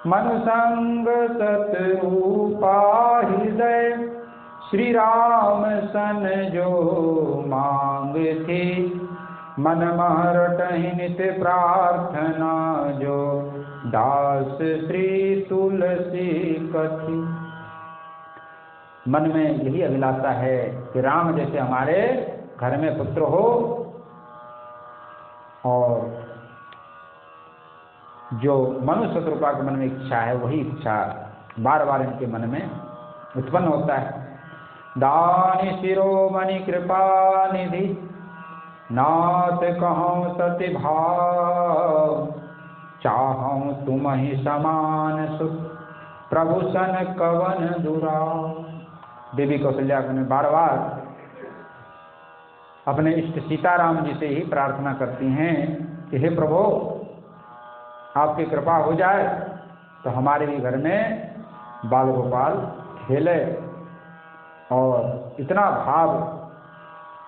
मनु संग शत्रुपा हृदय, श्री राम सन जो मांग थी, मन महरटहि नित प्रार्थना, जो दास श्री तुलसी कथि। मन में यही अभिलाषा है कि राम जैसे हमारे घर में पुत्र हो, और जो मनु शत्रुपा के मन में इच्छा है, वही इच्छा बार बार इनके मन में उत्पन्न होता है। दानि शिरोमणि कृपा निधि, नाथ कहूँ सति भाव, चाहूँ तुम ही समान सुख, प्रभु सन कवन दुराव। देवी कौशल्या ने बार बार अपने इष्ट सीताराम जी से ही प्रार्थना करती हैं कि हे प्रभु, आपकी कृपा हो जाए तो हमारे भी घर में बाल गोपाल खेले। और इतना भाव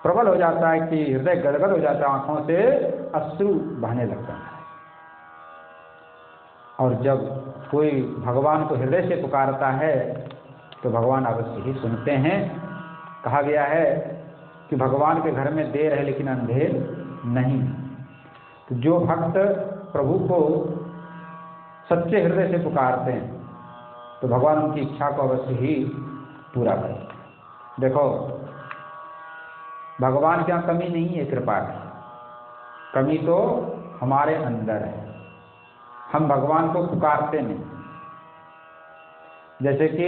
प्रबल हो जाता है कि हृदय गदगद हो जाता है, आंखों से अश्रु बहने लगता है। और जब कोई भगवान को हृदय से पुकारता है तो भगवान अवश्य ही सुनते हैं। कहा गया है कि भगवान के घर में देर है लेकिन अंधेर नहीं। तो जो भक्त प्रभु को सच्चे हृदय से पुकारते हैं तो भगवान उनकी इच्छा को अवश्य ही पूरा करते हैं। देखो, भगवान के यहाँ कमी नहीं है कृपा की, कमी तो हमारे अंदर है। हम भगवान को पुकारते नहीं। जैसे कि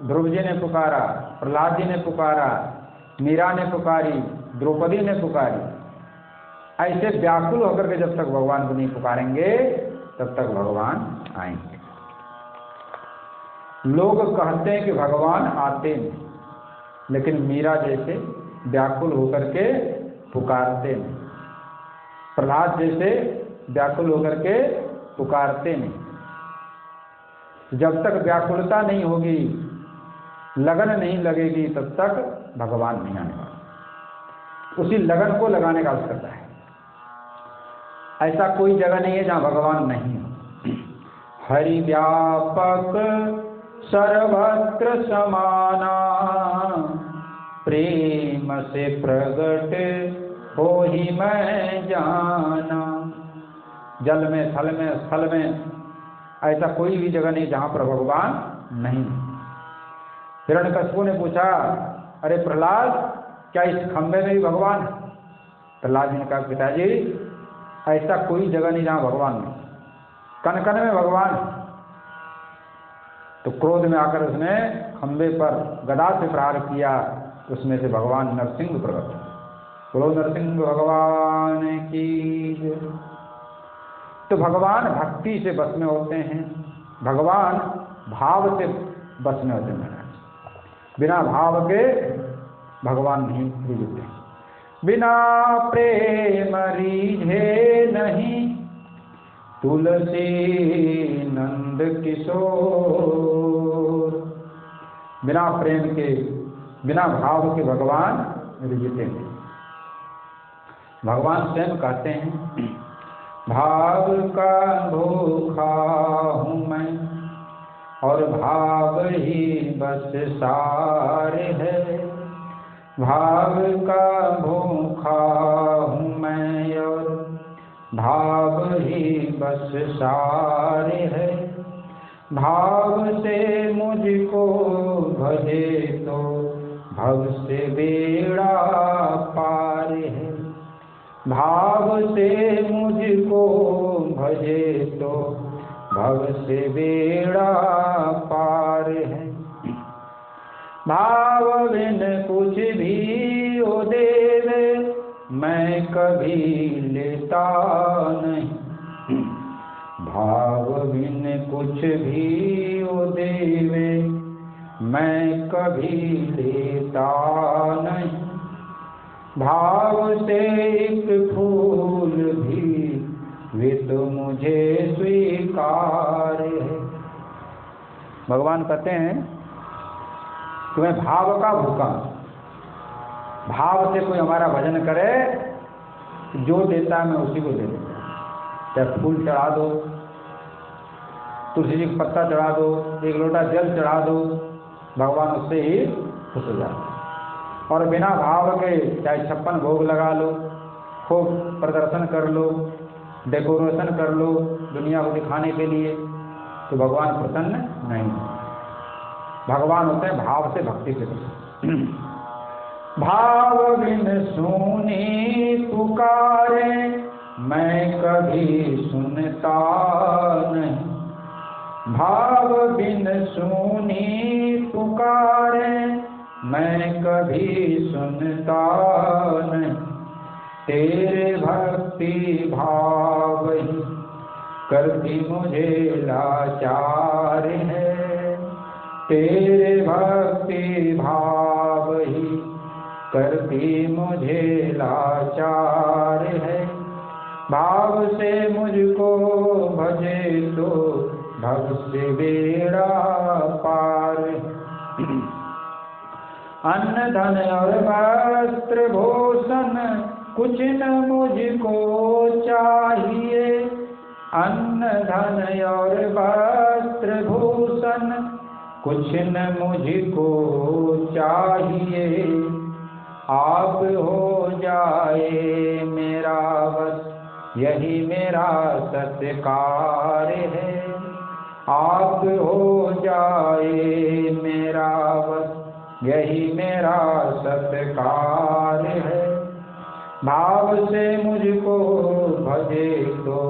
ध्रुव जी ने पुकारा, प्रहलाद जी ने पुकारा, मीरा ने पुकारी, द्रौपदी ने पुकारी, ऐसे व्याकुल होकर के जब तक भगवान को नहीं पुकारेंगे तब तक भगवान आएंगे। लोग कहते हैं कि भगवान आते नहीं, लेकिन मीरा जैसे व्याकुल होकर के पुकारते नहीं, प्रहलाद जैसे व्याकुल होकर के पुकारते नहीं। जब तक व्याकुलता नहीं होगी, लगन नहीं लगेगी, तब तक भगवान नहीं आने वाला। उसी लगन को लगाने का आवश्यकता है। ऐसा कोई जगह नहीं है जहां भगवान नहीं हो। हरि व्यापक सर्वत्र समाना, प्रेम से प्रगट हो ही मैं जाना। जल में, थल में, स्थल में ऐसा कोई भी जगह नहीं जहां पर भगवान नहीं। हिरण्यकशिपु ने पूछा, अरे प्रहलाद, क्या इस खंभे में भी भगवान है? प्रहलाद जी ने कहा, पिताजी ऐसा कोई जगह नहीं जहां भगवान नहीं, कन कन में भगवान है। तो क्रोध में आकर उसने खंभे पर गदा से प्रहार किया, उसमें से भगवान नरसिंह प्रकट। बोलो नरसिंह भगवान की जय। तो भगवान भक्ति से बस में होते हैं, भगवान भाव से बस में होते हैं। बिना भाव के भगवान नहीं रिझते। बिना प्रेम रीझे नहीं तुलसी नंद किशोर। बिना प्रेम के, बिना भाव के भगवान रिझते हैं। भगवान स्वयं कहते हैं, भाव का भूखा हूँ मैं और भाव ही बस सार है। भाव का भूखा हूँ मैं और भाव ही बस सार है। भाव से मुझको भजे तो भव से बेड़ा पार है। भाव से मुझको भजे तो भव से बेड़ा पार है। भाव बिन कुछ भी ओ देवे मैं कभी लेता नहीं। भाव बिन कुछ भी ओ देवे मैं कभी लेता नहीं। भाव से एक फूल भी वे तो मुझे स्वीकार है। भगवान कहते हैं कि मैं भाव का भूखा। भाव से कोई हमारा भजन करे, जो देता है मैं उसी को दे देता हूँ। चाहे फूल चढ़ा दो, तुलसी जी का पत्ता चढ़ा दो, एक लोटा जल चढ़ा दो, भगवान उससे ही खुश हो जाते हैं। और बिना भाव के चाहे 56 भोग लगा लो, खूब प्रदर्शन कर लो, डेकोरेशन कर लो दुनिया को दिखाने के लिए, तो भगवान प्रसन्न नहीं। भगवान होते हैं भाव से, भक्ति से। भाव बिन सुनी पुकारे मैं कभी सुनता नहीं। भाव बिन सुनी पुकारे मैं कभी सुनता नहीं। तेरे भक्ति भाव ही करती मुझे लाचार है। तेरे भक्ति भाव ही करती मुझे लाचार है। भाव से मुझको भजे तो भव से बेड़ा पार। अन्न धन और वस्त्र भूषण कुछ न मुझको चाहिए। अन्न धन और वस्त्र भूषण कुछ न मुझको चाहिए। आप हो जाए मेरा बस यही मेरा सत्कार है। आप हो जाए मेरा बस यही मेरा सत्कार है। भाव से मुझको भजे तो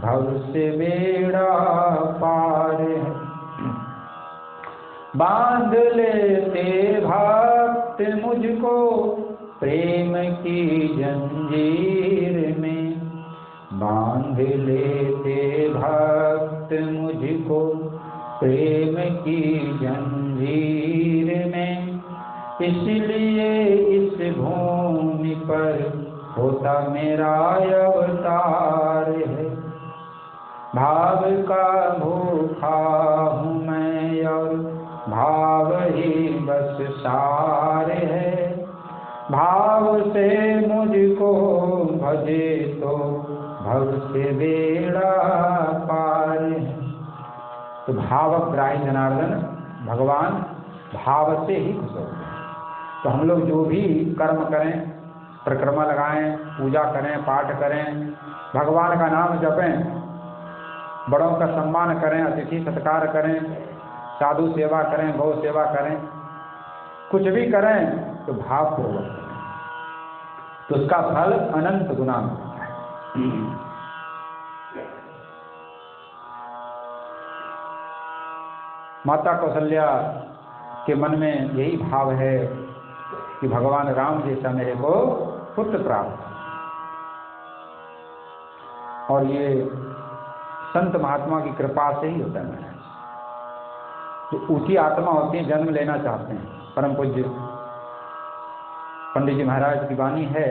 भव से बेड़ा पार है। बांध लेते भक्त मुझको प्रेम की जंजीर में। बांध लेते भक्त मुझको प्रेम की जंजीर में। इसलिए इस भूमि पर होता मेरा अवतार है। भाव का भूखा हूँ मैं और भाव ही बस सार है। भाव से मुझको भजे तो भव से बेड़ा पार है। तो भावग्राही जनार्दन भगवान भाव से ही खुश होते हैं। तो हम लोग जो भी कर्म करें, परिक्रमा लगाएं, पूजा करें, पाठ करें, भगवान का नाम जपें, बड़ों का सम्मान करें, अतिथि सत्कार करें, साधु सेवा करें, गौ सेवा करें, कुछ भी करें तो भावपूर्वक करें, तो उसका फल अनंत गुना मिलता है। माता कौशल्या के मन में यही भाव है कि भगवान राम जैसा मेरे को पुत्र प्राप्त, और ये संत महात्मा की कृपा से ही होता है। जो ऊंची आत्मा होती है, जन्म लेना चाहते हैं, परम पूज्य पंडित जी महाराज की वाणी है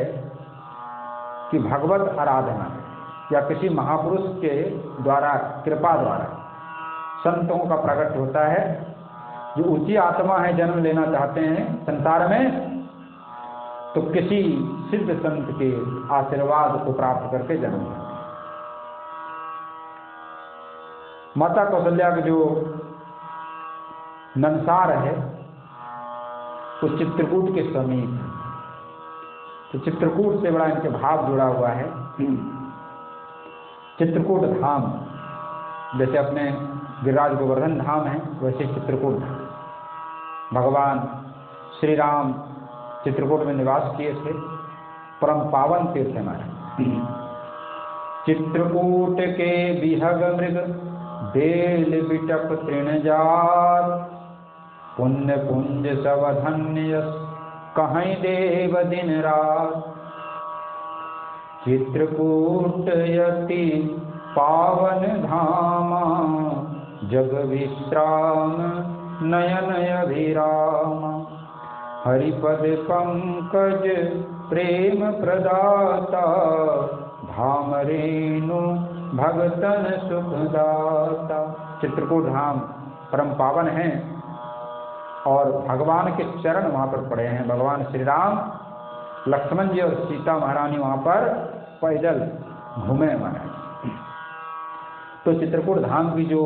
कि भगवत आराधना या किसी महापुरुष के द्वारा, कृपा द्वारा संतों का प्रकट होता है। जो ऊंची आत्मा है, जन्म लेना चाहते हैं संसार में, तो किसी सिद्ध संत के आशीर्वाद को प्राप्त करके जन्म लेते हैं। माता कौशल्या का जो नंसार है वो चित्रकूट के समीप है, तो चित्रकूट से बड़ा इनके भाव जुड़ा हुआ है। चित्रकूट धाम, जैसे अपने गिरिराज गोवर्धन धाम है, वैसे चित्रकूट धाम। भगवान श्री राम चित्रकूट में निवास किए थे, परम पावन तीर्थ है हमारा। चित्रकूट के बिहग मृग बेल बिटप तृणजात, पुण्य पुंज सब धन्य कहीं देव दिन रात। चित्रकूट यति पावन धामा, जग विश्राम नयन अभिराम। हरिपद पंकज प्रेम प्रदाता, धाम रेणु भगतन सुखदाता। चित्रकूट धाम परम पावन है और भगवान के चरण वहाँ पर पड़े हैं। भगवान श्री राम, लक्ष्मण जी और सीता महारानी वहाँ पर पैदल घूमे महाराज। तो चित्रकूट धाम की जो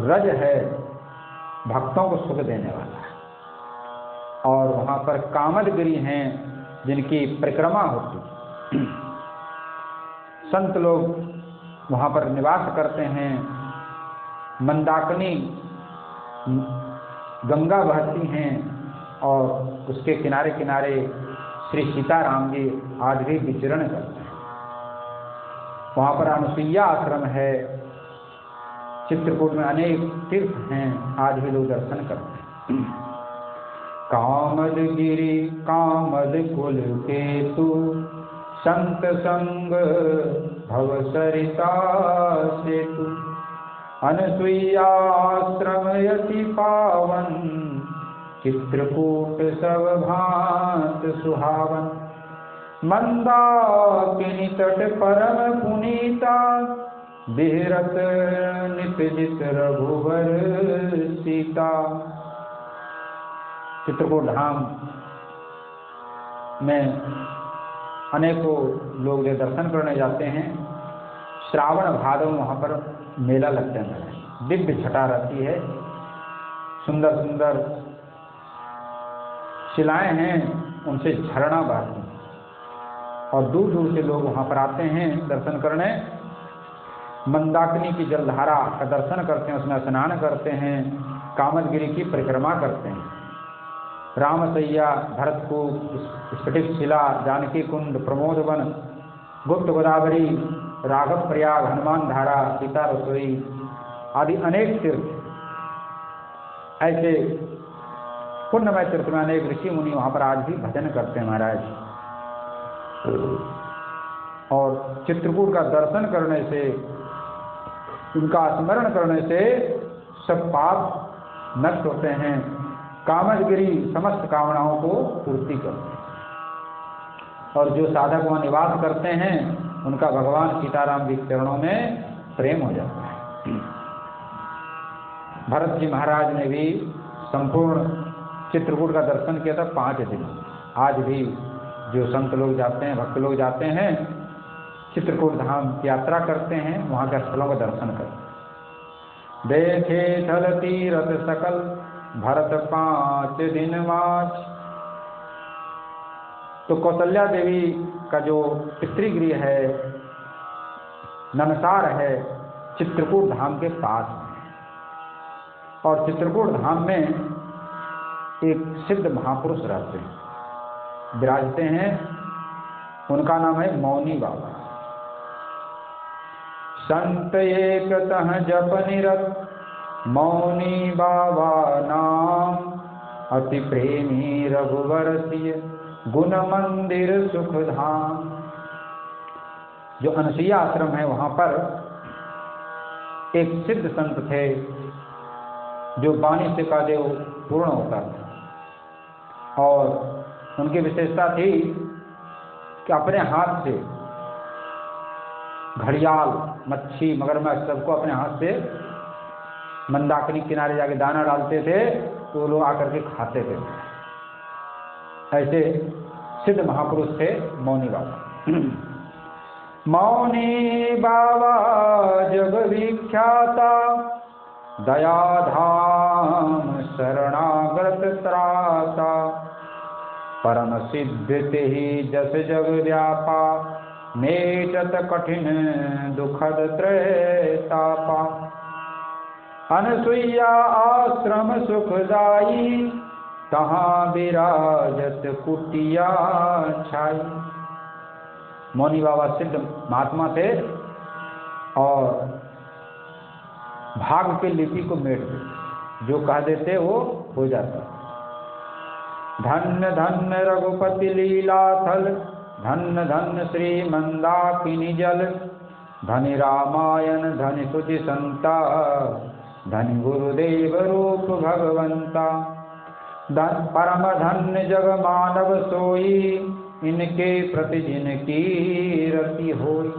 रज है भक्तों को सुख देने वाला है, और वहाँ पर कामदगिरी हैं जिनकी परिक्रमा होती। संत लोग वहाँ पर निवास करते हैं। मंदाकिनी गंगा बहती हैं और उसके किनारे किनारे श्री सीताराम जी आज भी विचरण करते हैं। वहाँ पर अनुसुईया आश्रम है। चित्रकूट में अनेक तीर्थ हैं, आज भी लोग दर्शन करते हैं। कामदगिरी कामद कुल केतु, संत संग भव सरिता सेतु। अनुसुईयाश्रम यति पावन, चित्रकूट सब भांत सुहावन। मंदाकिनी तट परम पुनीता, बिहरत नित जित रघुवर सीता। चित्रकूट धाम में अनेकों लोग जो दर्शन करने जाते हैं। श्रावण भादव वहाँ पर मेला लगता है, दिव्य छटा रहती है, सुंदर सुंदर शिलाएं हैं, उनसे झरना बहती है और दूर दूर से लोग वहाँ पर आते हैं दर्शन करने। मंदाकिनी की जलधारा का दर्शन करते हैं, उसमें स्नान करते हैं, कामदगिरी की परिक्रमा करते हैं। रामसैया, भरतकूप, स्फटिक शिला, जानकी कुंड, प्रमोद वन, गुप्त गोदावरी, राघव प्रयाग, हनुमान धारा, सीता रसोई आदि अनेक तीर्थ। ऐसे पुण्यमय तीर्थ में अनेक ऋषि मुनि वहाँ पर आज भी भजन करते हैं महाराज। और चित्रकूट का दर्शन करने से, उनका स्मरण करने से सब पाप नष्ट होते हैं। कामदगिरी समस्त कामनाओं को पूर्ति करते हैं और जो साधक वहाँ निवास करते हैं उनका भगवान सीताराम के चरणों में प्रेम हो जाता है। भरत जी महाराज ने भी संपूर्ण चित्रकूट का दर्शन किया था 5 दिन। आज भी जो संत लोग जाते हैं, भक्त लोग जाते हैं, चित्रकूट धाम की यात्रा करते हैं, वहाँ के स्थलों का दर्शन करते हैं। देखे थल तीरथ सकल, भरत 5 दिन माच, तो कौशल्या देवी का जो पितृगृह है, नमसार है, चित्रकूट धाम के पास है। और चित्रकूट धाम में एक सिद्ध महापुरुष रहते हैं, विराजते हैं। उनका नाम है मौनी बाबा। संत एकतः जप निरत मौनी बाबा नाम, अति प्रेमी रघुवरसिय गुण मंदिर सुख धाम। जो अनसुईया आश्रम है वहां पर एक सिद्ध संत थे, जो वाणी से का देव पूर्ण होता था। और उनकी विशेषता थी कि अपने हाथ से घड़ियाल, मच्छी, मगरमच्छ सबको अपने हाथ से मंदाकिनी किनारे जाके दाना डालते थे, तो लोग आकर के खाते थे। ऐसे सिद्ध महापुरुष थे मौनी बाबा। मौनी बाबा जग विख्याता, दयाधाम शरणागत त्राता, परम सिद्ध तेहि जस जग व्यापा, मेटत कठिन दुखद त्रैतापा। अनसुईया आश्रम सुखदाई, तहाँ विराजत कुटिया छाई। मौनी बाबा सिद्ध महात्मा थे और भाग के लिपि को मेट देते, जो कह देते वो हो जाता। धन्य धन्य रघुपति लीला थल, धन्य धन्य श्री मंदाकिनी जल, धनि रामायण धनि तुझ संता, धनि गुरुदेव रूप भगवंता। परम धन्य जग मानव सोई, इनके प्रति जिनकी रति होई।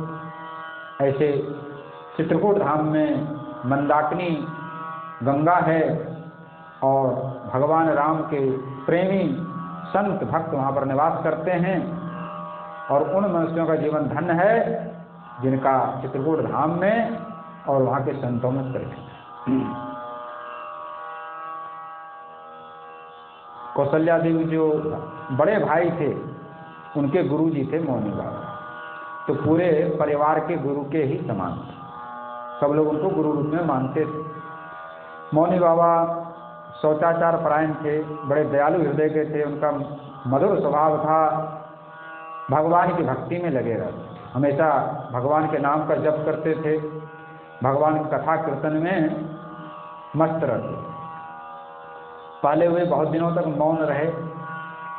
ऐसे चित्रकूट धाम में मंदाकिनी गंगा है और भगवान राम के प्रेमी संत भक्त वहाँ पर निवास करते हैं। और उन मनुष्यों का जीवन धन्य है जिनका चित्रकूट धाम में और वहाँ के संतों में परिचय। कौशल्या देवी जो बड़े भाई थे, उनके गुरु जी थे मौनी बाबा। तो पूरे परिवार के गुरु के ही समान थे, सब लोग उनको गुरु रूप में मानते थे। मौनी बाबा शौचाचार परायण थे, बड़े दयालु हृदय के थे, उनका मधुर स्वभाव था, भगवान की भक्ति में लगे रहते, हमेशा भगवान के नाम का जप करते थे, भगवान की कथा कीर्तन में मस्त रहते। पहले वे बहुत दिनों तक मौन रहे,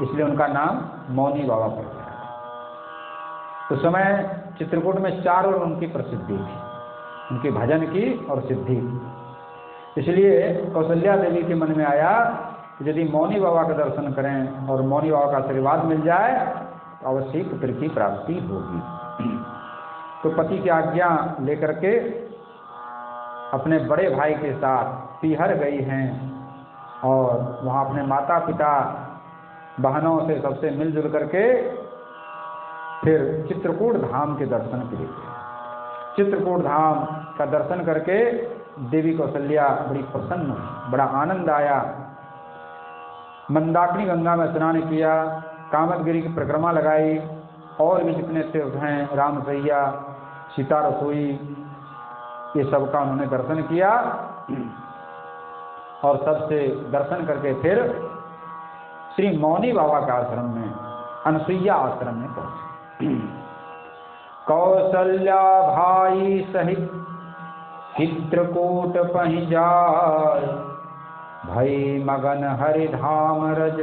इसलिए उनका नाम मौनी बाबा पड़ गया। उस समय चित्रकूट में 4 ओर उनकी प्रसिद्धि थी, उनकी भजन की और सिद्धि। इसलिए कौशल्या देवी के मन में आया कि यदि मौनी बाबा का दर्शन करें और मौनी बाबा का आशीर्वाद मिल जाए तो अवश्य पुत्र की प्राप्ति होगी। तो पति की आज्ञा लेकर के अपने बड़े भाई के साथ पीहर गई हैं और वहाँ अपने माता पिता बहनों से सबसे मिलजुल करके फिर चित्रकूट धाम के दर्शन के लिए। चित्रकूट धाम का दर्शन करके देवी कौशल्या बड़ी प्रसन्न हुई, बड़ा आनंद आया। मंदाकिनी गंगा में स्नान किया, कामदगिरी की परिक्रमा लगाई, और भी जितने तीर्थ हैं, राम सैया, सीता रसोई, ये सब का उन्होंने दर्शन किया। और सबसे दर्शन करके फिर श्री मौनी बाबा के आश्रम में, अनसुईया आश्रम में पहुंचे। कौशल्या भाई सहित चित्रकूट पहि जाय, भई मगन हरिधाम रज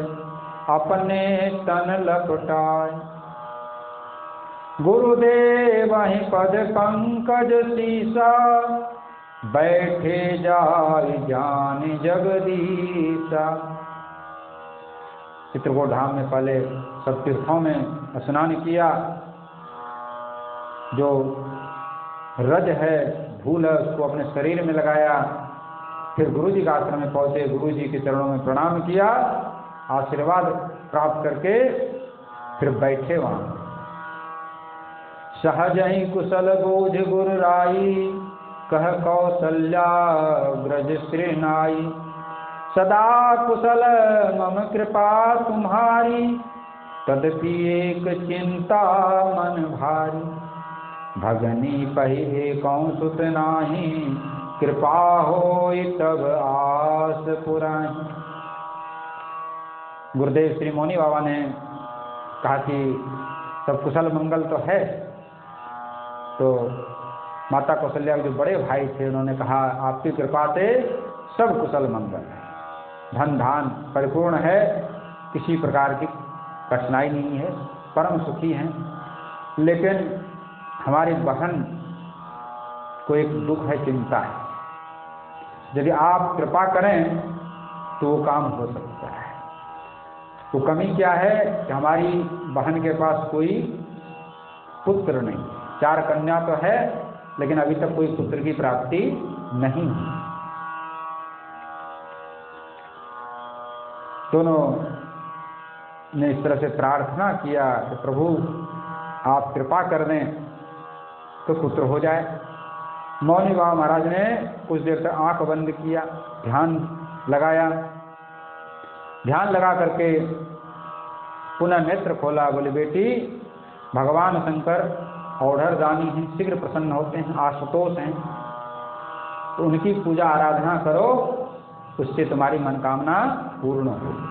अपने तन लपटाय। गुरुदेव ही पद पंकज सीसा, बैठे जाय जान जगदीशा। चित्रकूट धाम में पहले सब तीर्थों में स्नान किया, जो रज है, धूल है, उसको अपने शरीर में लगाया। फिर गुरु जी के आश्रम में पहुंचे, गुरु जी के चरणों में प्रणाम किया, आशीर्वाद प्राप्त करके फिर बैठे वहां। सहज ही कुशल बोझ गुर राई, कह कौशल्या ब्रज श्री नाई। सदा कुशल मम कृपा तुम्हारी, तदपि एक चिंता मन भारी, भगनी पहिए कौन सुत नाही, कृपा होई तब आस पुरानी। गुरुदेव श्री मौनी बाबा ने कहा कि सब कुशल मंगल तो है, तो माता कौशल्या के जो बड़े भाई थे उन्होंने कहा आपकी कृपा से सब कुशल मंगल है, धन धान परिपूर्ण है, किसी प्रकार की कठिनाई नहीं है, परम सुखी हैं। लेकिन हमारी बहन को एक दुख है, चिंता है। यदि आप कृपा करें तो वो काम हो सकता है। वो कमी क्या है कि हमारी बहन के पास कोई पुत्र नहीं, 4 कन्या तो है लेकिन अभी तक कोई पुत्र की प्राप्ति नहीं हुई। दोनों ने इस तरह से प्रार्थना किया कि प्रभु आप कृपा कर दें तो पुत्र हो जाए। मौनी बाबा महाराज ने कुछ देर तक आंख बंद किया, ध्यान लगाया, ध्यान लगा करके पुनः नेत्र खोला। बोले बेटी भगवान शंकर औढ़र दानी हैं, शीघ्र प्रसन्न होते हैं, आशुतोष हैं, तो उनकी पूजा आराधना करो, उससे तुम्हारी मनोकामना पूर्ण होगी।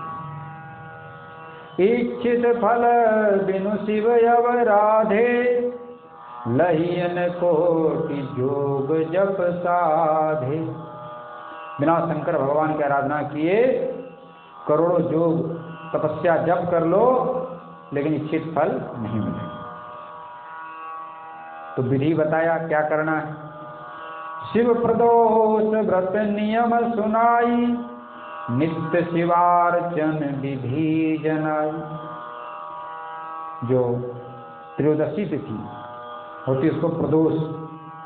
इच्छित फल बिनु शिव अवराधे, लहियन कोटि जोग जप साधे। बिना शंकर भगवान की आराधना किए करोड़ों जोग तपस्या जप कर लो, लेकिन इच्छित फल नहीं मिलेगा। तो विधि बताया क्या करना है। शिव प्रदोष व्रत नियम सुनाई, नित्य शिवार्चन विधि जनाई। जो त्रयोदशी तिथि होती है उसको प्रदोष,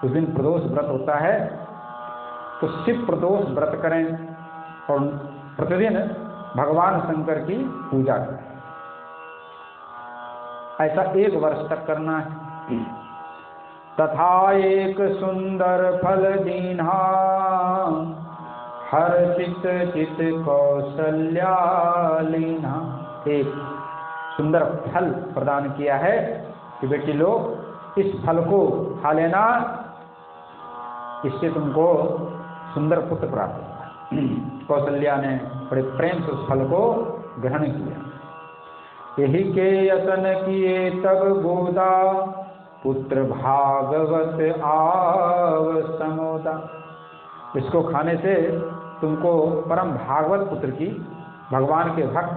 उस दिन प्रदोष व्रत होता है, तो शिव प्रदोष व्रत करें और प्रतिदिन भगवान शंकर की पूजा करें। ऐसा 1 वर्ष तक करना है। तथा एक सुंदर फल दीन्हा, हर चित चित कौशल्या लीन्हा। एक सुंदर फल प्रदान किया है कि बेटी लोग इस फल को खा लेना, इससे तुमको सुंदर पुत्र प्राप्त होगा। कौशल्या ने बड़े प्रेम से उस फल को ग्रहण किया। यही के यतन किए तब गोदा, पुत्र भागवत आव समोदा। इसको खाने से तुमको परम भागवत पुत्र की, भगवान के भक्त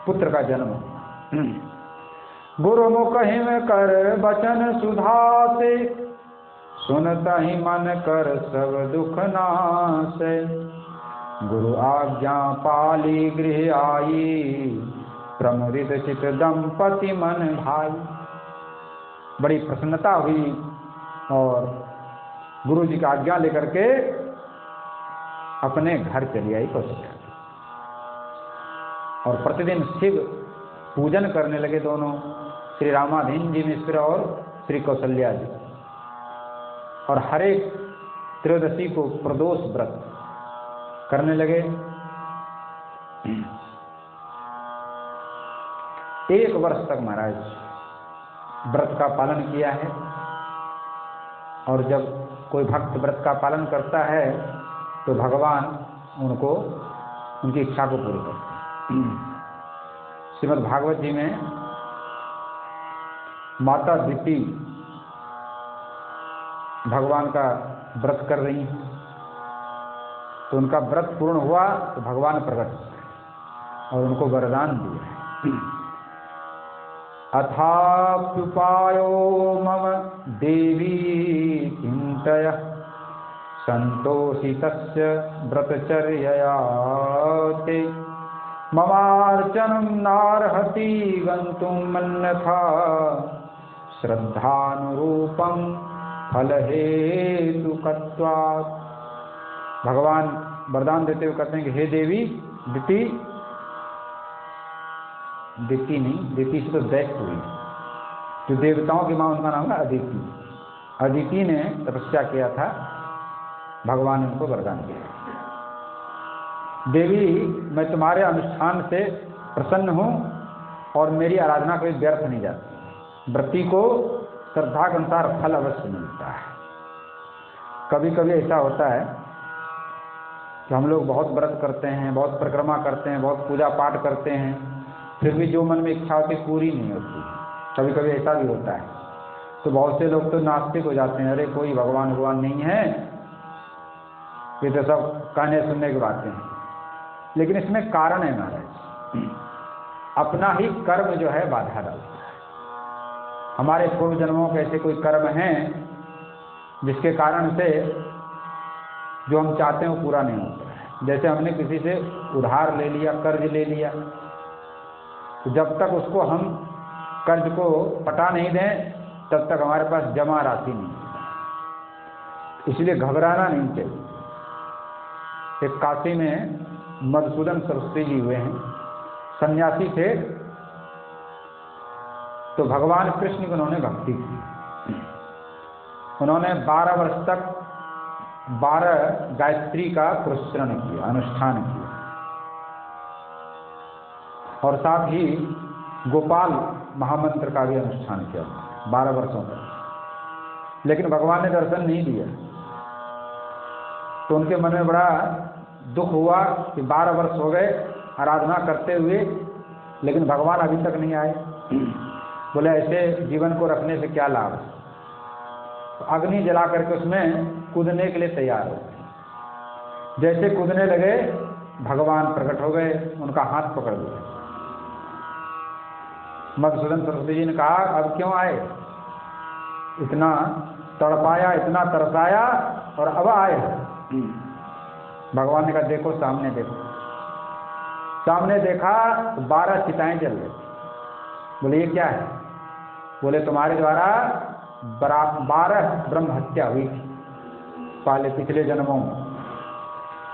पुत्र का जन्म होगा। गुरुमुख हिम कर बचन सुधा से, सुनता ही मन कर सब दुख नासे। गुरु आज्ञा पाली गृह आई, प्रमुदित चित दंपति मन भाई। बड़ी प्रसन्नता हुई और गुरु जी की आज्ञा लेकर के अपने घर चली आई कौशल्या। और प्रतिदिन शिव पूजन करने लगे दोनों, श्री रामाधीन जी मिश्र और श्री कौशल्या जी। और हर एक त्रयोदशी को प्रदोष व्रत करने लगे। 1 वर्ष तक महाराज व्रत का पालन किया है। और जब कोई भक्त व्रत का पालन करता है तो भगवान उनको, उनकी इच्छा को पूरी करते हैं। श्रीमद् भागवत जी में माता दिति भगवान का व्रत कर रही हैं, तो उनका व्रत पूर्ण हुआ तो भगवान प्रकट हुए और उनको वरदान दिया। अथाप्युपायो मम देवी चिंतय, संतोषितस्य व्रतचर्यया ते। ममार्चनं नार्हति गन्तुं मन्यथा, श्रद्धानुरूपं फलहेतुकत्वात्। भगवान वरदान देते हुए कहते हैं कि हे देवी दिति, दिति नहीं, दिति से तो दैत्य हुई, जो देवताओं की मां उनका नाम है अदिति। अदिति ने तपस्या किया था, भगवान ने उनको वरदान दिया। देवी मैं तुम्हारे अनुष्ठान से प्रसन्न हूं, और मेरी आराधना कोई व्यर्थ नहीं जाती। व्रती को श्रद्धा के अनुसार फल अवश्य मिलता है। कभी कभी ऐसा होता है कि हम लोग बहुत व्रत करते हैं, बहुत परिक्रमा करते हैं, बहुत पूजा पाठ करते हैं, फिर भी जो मन में इच्छा होती पूरी नहीं होती। कभी कभी ऐसा भी होता है। तो बहुत से लोग तो नास्तिक हो जाते हैं, अरे कोई भगवान भगवान नहीं है, ये तो सब कहने सुनने की बातें हैं। लेकिन इसमें कारण है महाराज, अपना ही कर्म जो है बाधा डालता है। हमारे पूर्व जन्मों के ऐसे कोई कर्म हैं जिसके कारण से जो हम चाहते हैं वो पूरा नहीं होता है। जैसे हमने किसी से उधार ले लिया, कर्ज ले लिया, तो जब तक उसको हम कर्ज को पटा नहीं दें तब तक हमारे पास जमा राशि नहीं है। इसलिए घबराना नहीं चाहिए। एक काशी में मधुसूदन सरस्वती जी हुए हैं, सन्यासी थे। तो भगवान कृष्ण की उन्होंने भक्ति की। उन्होंने 12 वर्ष तक 12 गायत्री का पुरस्करण किया, अनुष्ठान किया, और साथ ही गोपाल महामंत्र का भी अनुष्ठान किया 12 वर्षों तक। लेकिन भगवान ने दर्शन नहीं दिया। तो उनके मन में बड़ा दुख हुआ कि 12 वर्ष हो गए आराधना करते हुए, लेकिन भगवान अभी तक नहीं आए। बोले ऐसे जीवन को रखने से क्या लाभ। तो अग्नि जला करके उसमें कूदने के लिए तैयार हो गए। जैसे कूदने लगे भगवान प्रकट हो गए, उनका हाथ पकड़ लिया। मधुसूदन सरस्वती जी ने कहा अब क्यों आए, इतना तड़पाया, इतना तरसाया और अब आए। भगवान ने कहा देखो सामने देखो। सामने देखा तो 12 चिताएं जल गई। बोले ये क्या है। बोले तुम्हारे द्वारा 12 ब्रह्म हत्या हुई थी पहले पिछले जन्मों में।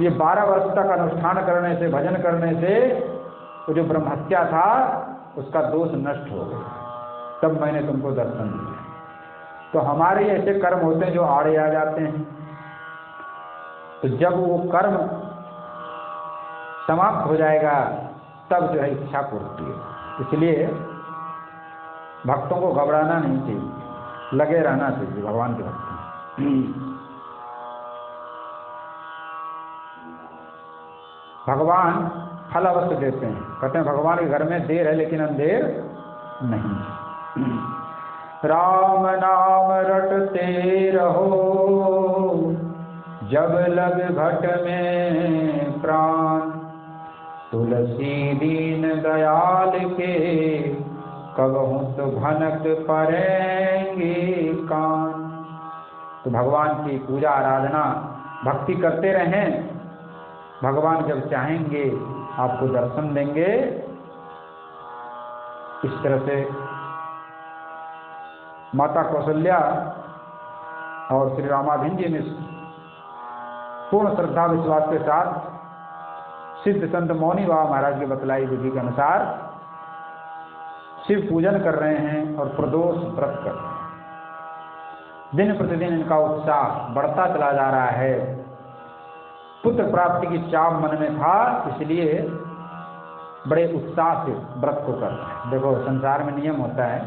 ये 12 वर्ष तक अनुष्ठान करने से, भजन करने से वो जो ब्रह्म हत्या था उसका दोष नष्ट हो गया, तब मैंने तुमको दर्शन दिया। तो हमारे ऐसे कर्म होते हैं जो आड़े आ जाते हैं। तो जब वो कर्म समाप्त हो जाएगा तब जो है इच्छा पूर्ति है। इसलिए भक्तों को घबराना नहीं चाहिए, लगे रहना चाहिए भगवान की भक्ति। भगवान फल अवश्य देते हैं। कहते हैं भगवान के घर में देर है लेकिन अंधेर नहीं। राम नाम रटते रहो जब लग घट में प्राण, तुलसी दीन दयाल के कबहू तो भनक पड़ेंगे कान। तो भगवान की पूजा आराधना भक्ति करते रहें। भगवान जब चाहेंगे आपको दर्शन देंगे। इस तरह से माता कौशल्या और श्री रामाधीन जी ने पूर्ण श्रद्धा विश्वास के साथ सिद्ध संत मौनी बाबा महाराज की बतलाई विधि के अनुसार शिव पूजन कर रहे हैं और प्रदोष व्रत कर रहे हैं। दिन प्रतिदिन इनका उत्साह बढ़ता चला जा रहा है। पुत्र प्राप्ति की चाव मन में था, इसलिए बड़े उत्साह से व्रत को कर रहे हैं। देखो संसार में नियम होता है,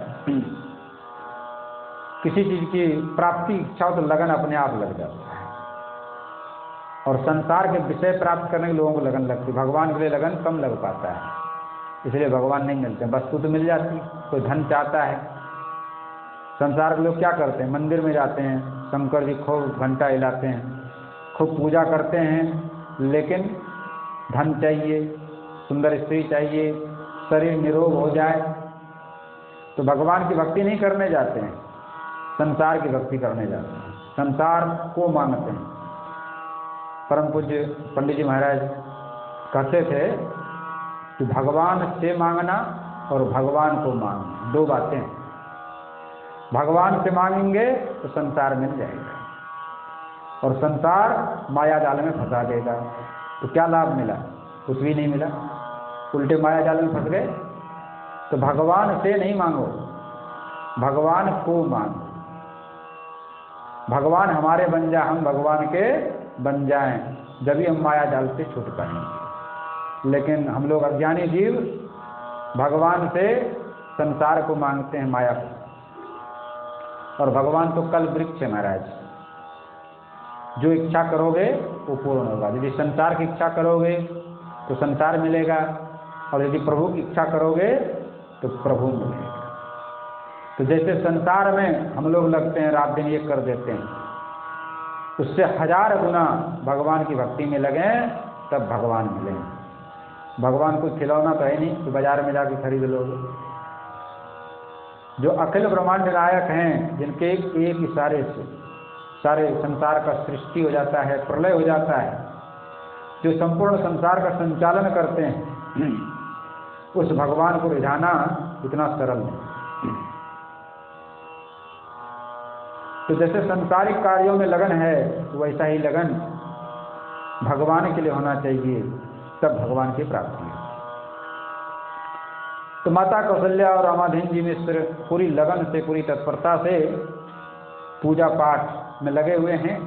किसी चीज की प्राप्ति इच्छा हो तो लगन अपने आप लग जाता है। और संसार के विषय प्राप्त करने के लोगों को लगन लगती है, भगवान के लिए लगन कम लग पाता है। इसलिए भगवान नहीं मिलते। वस्तु तो मिल जाती, कोई धन चाहता है। संसार के लोग क्या करते हैं, मंदिर में जाते हैं, शंकर जी खूब घंटा हिलाते हैं, खूब पूजा करते हैं, लेकिन धन चाहिए, सुंदर स्त्री चाहिए, शरीर निरोग हो जाए। तो भगवान की भक्ति नहीं करने जाते हैं, संसार की भक्ति करने जाते हैं, संसार को मांगते हैं। परम पूज्य पंडित जी महाराज कहते थे कि भगवान से मांगना और भगवान को मांगना दो बातें। भगवान से मांगेंगे तो संसार मिल जाएगा और संसार माया जाल में फंसा देगा। तो क्या लाभ मिला, कुछ भी नहीं मिला, उल्टे माया जाल में फंस गए। तो भगवान से नहीं मांगो, भगवान को मांगो। भगवान हमारे बन जाए, हम भगवान के बन जाएं, जब भी हम माया जाल से छूट पाएंगे। लेकिन हम लोग अज्ञानी जीव भगवान से संसार को मांगते हैं, माया को। और भगवान तो कल वृक्ष है महाराज, जो इच्छा करोगे वो पूर्ण होगा। यदि संसार की इच्छा करोगे तो संसार मिलेगा, और यदि प्रभु की इच्छा करोगे तो प्रभु मिलेगा। तो जैसे संसार में हम लोग लगते हैं, रात दिन ये कर देते हैं, उससे 1000 गुना भगवान की भक्ति में लगे तब भगवान मिलेंगे। भगवान को खिलौना तो है नहीं कि बाजार में जाके खरीद लोगे। जो अखिल ब्रह्मांड नायक हैं, जिनके एक इशारे से सारे संसार का सृष्टि हो जाता है, प्रलय हो जाता है, जो संपूर्ण संसार का संचालन करते हैं, उस भगवान को रिझाना इतना सरल नहीं। तो जैसे संसारिक कार्यों में लगन है, वैसा ही लगन भगवान के लिए होना चाहिए, तब भगवान की प्राप्ति है। तो माता कौशल्या और रामाधीन जी मिश्र पूरी लगन से, पूरी तत्परता से पूजा पाठ में लगे हुए हैं।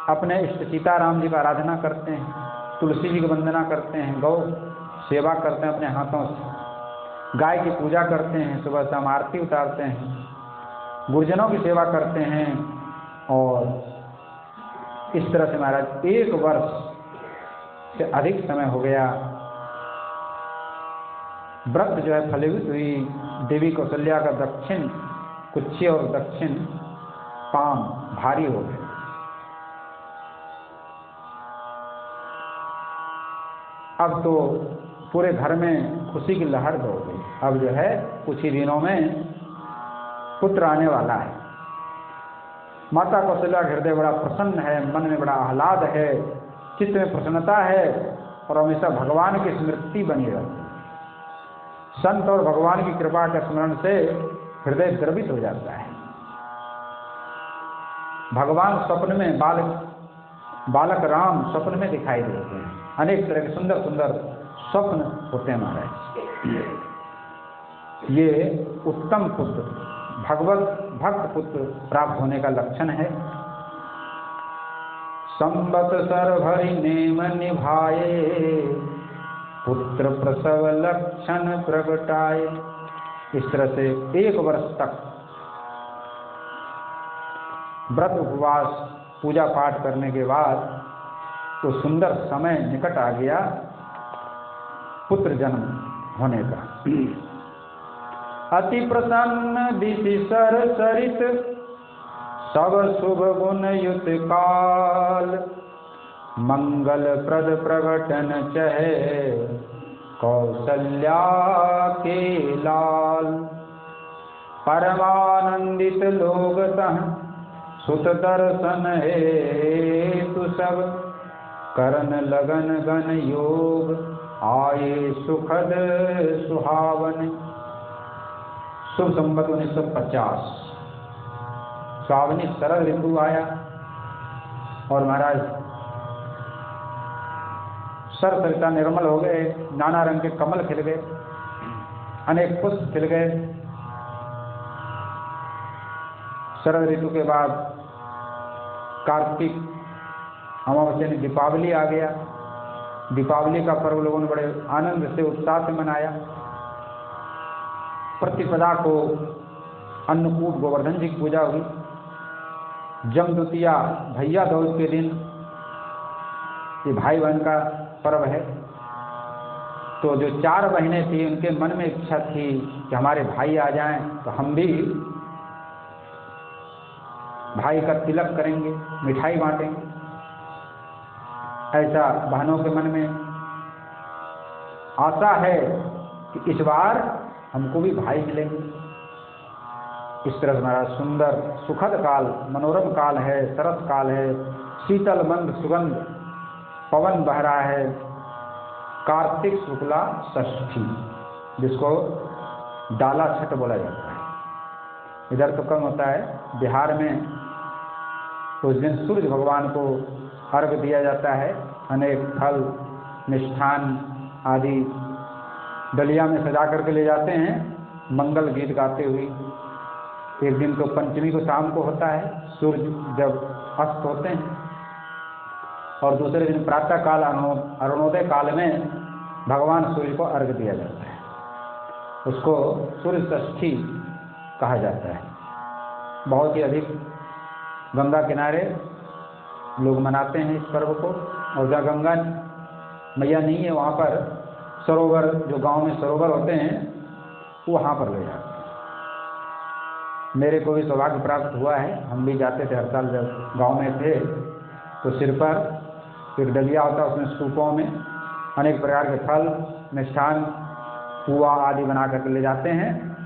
अपने इष्ट सीताराम जी का आराधना करते हैं, तुलसी जी की वंदना करते हैं, गौ सेवा करते हैं अपने हाथों से, गाय की पूजा करते हैं, सुबह शाम आरती उतारते हैं, गुरुजनों की सेवा करते हैं। और इस तरह से महाराज 1 वर्ष से अधिक समय हो गया व्रत जो है फलीभूत हुई। देवी कौशल्या का दक्षिण कुक्षी और दक्षिण पाम भारी हो गए। अब तो पूरे घर में खुशी की लहर दौड़ गई। अब जो है कुछ ही दिनों में पुत्र आने वाला है। माता कौशल्या का हृदय बड़ा प्रसन्न है, मन में बड़ा आह्लाद है, चित्त में प्रसन्नता है, और हमेशा भगवान की स्मृति बनी रहती है। संत और भगवान की कृपा के स्मरण से हृदय द्रवित हो जाता है। भगवान स्वप्न में बालक राम स्वप्न में दिखाई देते हैं। अनेक तरह के सुंदर सुंदर स्वप्न होते हैं महाराज। ये उत्तम पुत्र, भगवत भक्त पुत्र प्राप्त होने का लक्षण है। संवत्सर भरि नेम निभाए, पुत्र प्रसव लक्षण प्रगटाए। इस तरह से 1 वर्ष तक व्रत उपवास पूजा पाठ करने के बाद तो सुंदर समय निकट आ गया पुत्र जन्म होने का। अति प्रसन्न दिशि सर सरित, सब शुभ गुण युत काल। मंगल प्रद प्रगटन चहे, कौशल्या के लाल। परमानंदित लोग तह, सुत दर्शन हेतु सब। करन लगन गण योग, आए सुखद सुहावन। शुभ संवत 1950 श्रावणी शरद ऋतु आया, और महाराज सर सरिता निर्मल हो गए, नाना रंग के कमल खिल गए, अनेक पुष्प खिल गए। शरद ऋतु के बाद कार्तिक अमावस्या में दीपावली आ गया। दीपावली का पर्व लोगों ने बड़े आनंद से उत्साह से मनाया। प्रतिपदा को अन्नकूट गोवर्धन जी की पूजा हुई। जमदूतिया भैया दूज के दिन, ये भाई बहन का पर्व है। तो जो 4 बहनें थी, उनके मन में इच्छा थी कि हमारे भाई आ जाएं तो हम भी भाई का तिलक करेंगे, मिठाई बांटेंगे। ऐसा बहनों के मन में आशा है कि इस बार हमको भी भाई मिलेंगे। इस तरह हमारा सुंदर सुखद काल, मनोरम काल है, सरस काल है। शीतल मंद सुगंध पवन बह रहा है। कार्तिक शुक्ला षष्ठी, जिसको डाला छठ बोला जाता है। इधर तो कम होता है, बिहार में उस दिन सूर्य भगवान को अर्घ दिया जाता है। अनेक फल मिष्ठान आदि डलिया में सजा करके ले जाते हैं, मंगल गीत गाते हुए। एक दिन तो पंचमी को शाम को होता है, सूर्य जब अस्त होते हैं, और दूसरे दिन प्रातः काल अरुणोदय काल में भगवान सूर्य को अर्घ दिया जाता है। उसको सूर्य षष्ठी कहा जाता है। बहुत ही अधिक गंगा किनारे लोग मनाते हैं इस पर्व को। और जहाँ गंगा मैया नहीं है वहाँ पर सरोवर, जो गांव में सरोवर होते हैं, वहाँ पर ले जाते हैं। मेरे को भी सौभाग्य प्राप्त हुआ है, हम भी जाते थे हर साल। जब गांव में थे तो सिर पर एक डलिया होता, उसमें स्तूपों में अनेक प्रकार के फल, मिष्ठान, पुआ आदि बना करके ले जाते हैं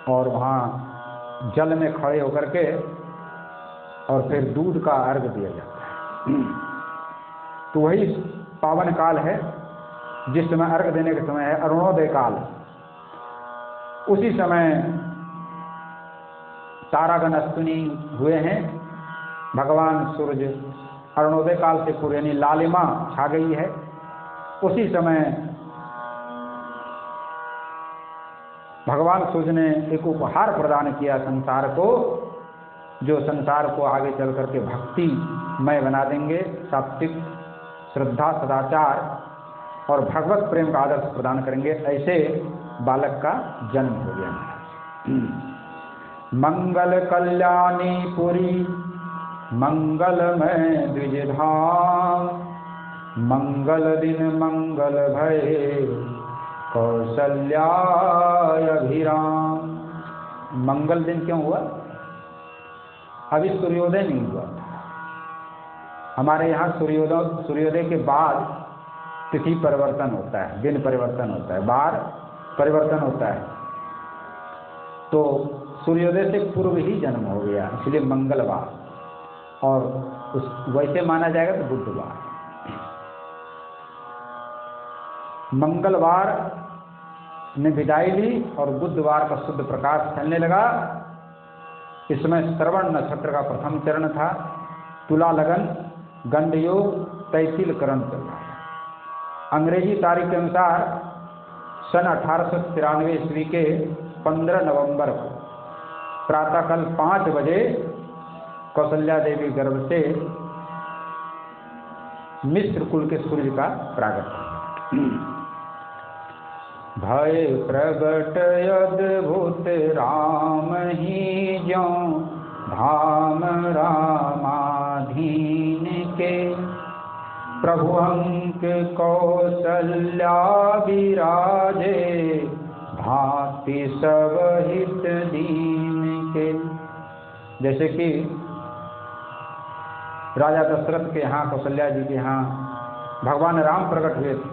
और वहाँ जल में खड़े होकर के और फिर दूध का अर्घ दिया जाता है। तो वही पावन काल है जिस समय अर्घ देने के समय है अरुणोदय काल। उसी समय तारागण अश्विनी हुए हैं, भगवान सूर्य अरुणोदय काल से पूर्व यानी लालिमा छा गई है। उसी समय भगवान सूर्य ने एक उपहार प्रदान किया संसार को, जो संसार को आगे चल करके भक्तिमय बना देंगे। सात्विक, श्रद्धा, सदाचार और भगवत प्रेम का आदर्श प्रदान करेंगे। ऐसे बालक का जन्म हो गया। मंगल कल्याणी पुरी मंगलमय द्विजधाम, मंगल दिन मंगल भय कौशल्याय अभिराम। मंगल दिन क्यों हुआ? अभी सूर्योदय नहीं हुआ। हमारे यहाँ सूर्योदय के बाद तिथि परिवर्तन होता है, दिन परिवर्तन होता है, बार परिवर्तन होता है। तो सूर्योदय से पूर्व ही जन्म हो गया, इसलिए मंगलवार। और उस वैसे माना जाएगा तो बुधवार। मंगलवार ने विदाई ली और बुधवार का शुद्ध प्रकाश फैलने लगा। इसमें श्रवण नक्षत्र का प्रथम चरण था। तुला लगन, गंड योग, तैतिल करण चल रहा था। अंग्रेजी तारीख के अनुसार सन 1893 ईस्वी के 15 नवंबर को प्रातःकाल 5 बजे कौशल्या देवी गर्भ से मिस्र कुल के सूर्य का प्रागट्य। भय प्रगट अद्भुत राम ही ज्यों धाम रामाधीन के, प्रभु अंक कौशल्या विराजे भांति सब हित दीन के। जैसे कि राजा दशरथ के यहाँ, कौशल्या जी के यहाँ भगवान राम प्रकट हुए थे,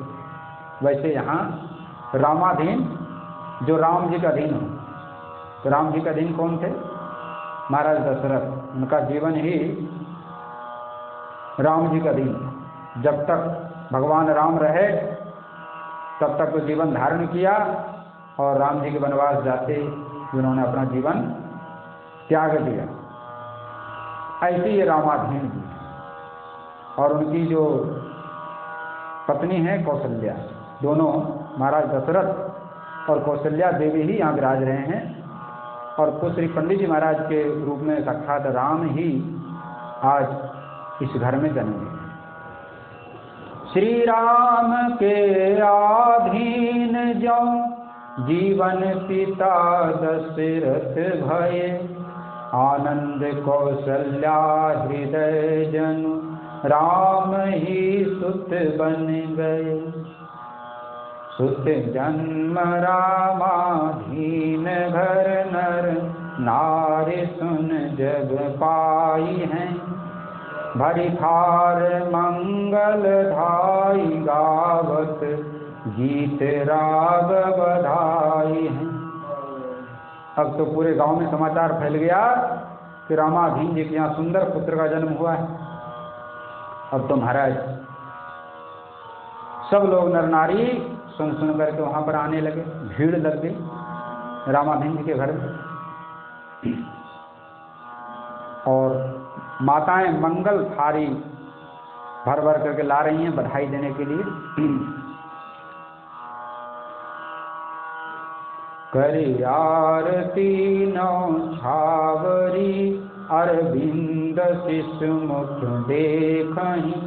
वैसे यहाँ रामाधीन, जो राम जी का अधीन हो। तो राम जी का अधीन कौन थे? महाराज दशरथ। उनका जीवन ही राम जी का अधीन। जब तक भगवान राम रहे तब तक वो जीवन धारण किया, और राम जी के वनवास जाते उन्होंने अपना जीवन त्याग दिया। ऐसे ये रामाधीन जी। और उनकी जो पत्नी है कौशल्या, दोनों महाराज दशरथ और कौशल्या देवी ही यहाँ विराज रहे हैं। और तो श्री पंडित जी महाराज के रूप में साक्षात राम ही आज इस घर में जन्मे। श्री राम के अधीन जो जीवन पिता दशरथ भये, आनंद कौशल्या हृदय जनु राम ही सुत बन गए। सुत जन्म रामाधीन घर नर नारी सुन जग पाई हैं, भरी थार मंगल धाई गावत गीत राग बधाई हैं। अब तो पूरे गांव में समाचार फैल गया कि रामाधीन जी के यहाँ सुंदर पुत्र का जन्म हुआ है। अब तो महाराज सब लोग नर नारी सुन सुन करके वहां पर आने लगे, भीड़ लग गई रामाधीन जी के घर में। और माताएं मंगल थारी भर भर करके ला रही हैं बधाई देने के लिए। करी आरती नौ छावरी अरविंद शिशु मुख देखहीं,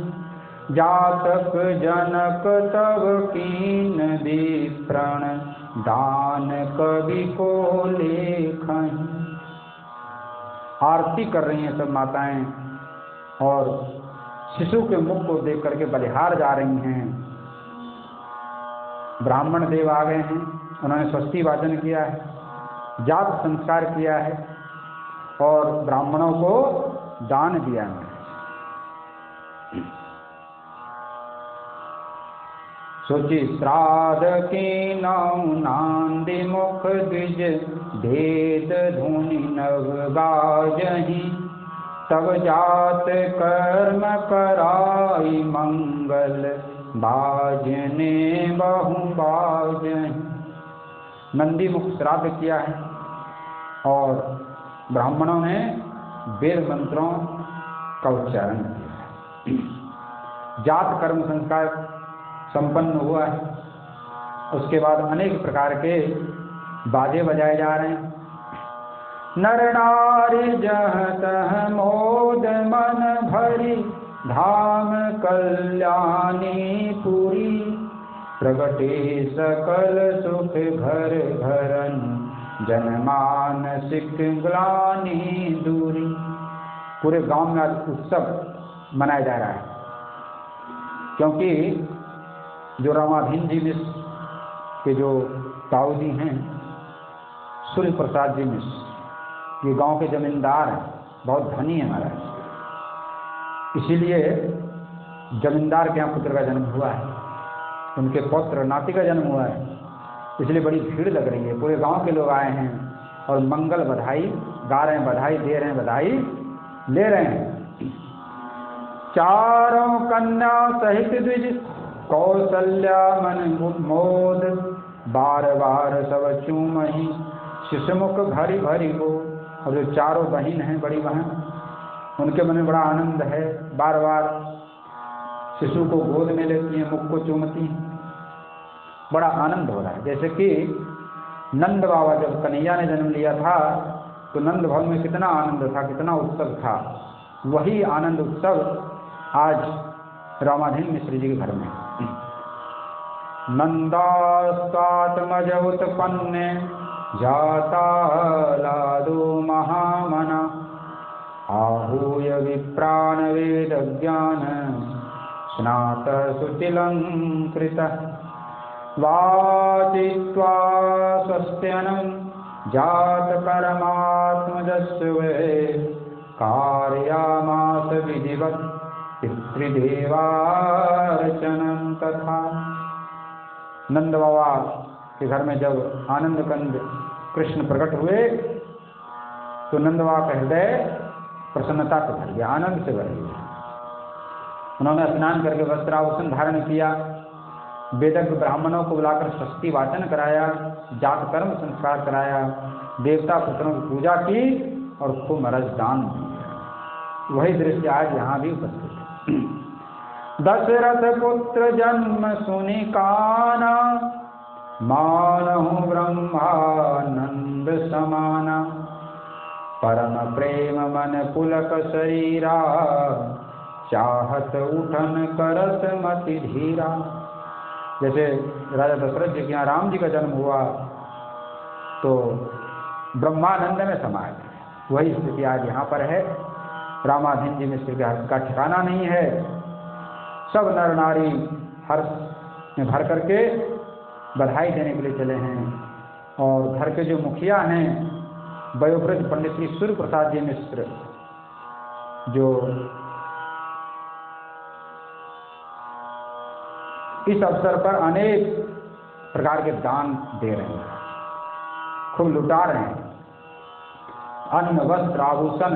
जातक जनक तब कीन दी प्रण दान कवि को लेखन। आरती कर रही हैं सब माताएं और शिशु के मुख को देख करके बलिहार जा रही हैं। ब्राह्मण देव आ गए हैं, उन्होंने स्वस्ति वाचन किया है, जात संस्कार किया है और ब्राह्मणों को दान दिया है। सोची श्राद्ध की नौ नांदी मुख द्विज भेद धुनि नव गाजहि। तब जात कर्म कराई मंगल बाजने बहु बाजहि। नंदी मुख श्राद्ध किया है और ब्राह्मणों ने वेद मंत्रों का उच्चारण किया है। जात कर्म संस्कार संपन्न हुआ है। उसके बाद अनेक प्रकार के बाजे बजाए जा रहे हैं। नर नारी जह तह मोद मन भरी। धाम कल्याणी पुरी। प्रगटे सकल सुख घर घरन। जनमानसिक ग्लानि दूरी। पूरे गांव में आज उत्सव मनाया जा रहा है, क्योंकि जो रामाधीन जी मिश्र के जो ताऊजी हैं, सूर्य प्रसाद जी मिश्र, ये गांव के जमींदार हैं, बहुत धनी है महाराज। इसीलिए जमींदार के यहाँ पुत्र का जन्म हुआ है, उनके पौत्र नाती का जन्म हुआ है, इसलिए बड़ी भीड़ लग रही है। पूरे गांव के लोग आए हैं और मंगल बधाई गा रहे हैं, बधाई दे रहे हैं, बधाई ले रहे हैं। चारों कन्या सहित द्विज कौशल्या मन मोद। बार बार सब चूमहि शिशुमुख भरी भरी गो। और जो चारों बहन हैं, बड़ी बहन, उनके मन में बड़ा आनंद है। बार बार शिशु को गोद में लेती हैं, मुख को चूमती हैं, बड़ा आनंद हो रहा है। जैसे कि नंद बाबा जब कन्हैया ने जन्म लिया था तो नंद भवन में कितना आनंद था, कितना उत्सव था। वही आनंद उत्सव आज रामाधीन मिश्र जी के घर में। नंदास्तात्मज उत्पन्ने जाता लादो महामना। आहूय विप्राण वेद ज्ञान स्नात सुचिलंकृत। वाचित्वा स्वस्त्यनं जात परमात्मजस्वे। कार्यामास विधिवत् पितृदेवार्चनं तथा। नंद बाबा के घर में जब आनंद कंद कृष्ण प्रकट हुए तो नंद बाबा का हृदय प्रसन्नता से भर गया, आनंद से भर गया। उन्होंने स्नान करके वस्त्राभूषण धारण किया, वेदज्ञ ब्राह्मणों को बुलाकर स्वस्ति वाचन कराया, जात कर्म संस्कार कराया, देवता पुत्रों की पूजा की और खूब रस दान दिया। वही दृश्य आज यहाँ भी उपस्थित है। दशरथ पुत्र जन्म सुनि काना। मानहु ब्रह्मानंद समाना। परम प्रेम मन पुलक शरीरा। चाहत उठन करस मति धीरा। जैसे राजा दशरथ जी के यहाँ राम जी का जन्म हुआ तो ब्रह्मानंद में समाया, वही स्थिति आज यहाँ पर है। रामाधीन जी मिश्र का ठिकाना नहीं है। सब नर नारी हर्ष में भर करके बधाई देने के लिए चले हैं। और घर के जो मुखिया हैं वयोवृद्ध पंडित श्री सूर्य प्रसाद जी मिश्र, जो इस अवसर पर अनेक प्रकार के दान दे रहे हैं, खूब लुटा रहे हैं। अन्न वस्त्र आभूषण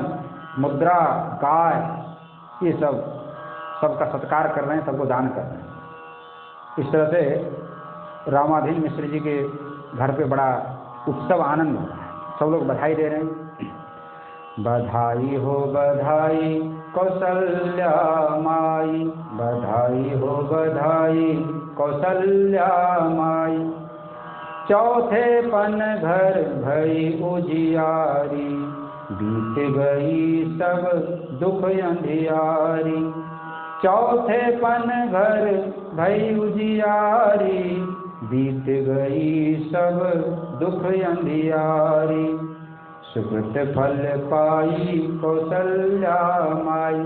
मुद्रा गाय ये सबका सत्कार कर रहे हैं, सबको दान कर रहे हैं। इस तरह से रामाधीन मिश्र जी के घर पे बड़ा उत्सव आनंद हो रहा है, सब लोग बधाई दे रहे हैं। बधाई हो बधाई कौशल्या माई। बधाई हो बधाई कौशल्या माई। चौथे पन घर भई उजियारी। बीत गई सब दुख अंधियारी। चौथे पन घर भई उजियारी। बीत गई सब दुख अंधियारी, सुकृत फल पाई कौशल्या माई,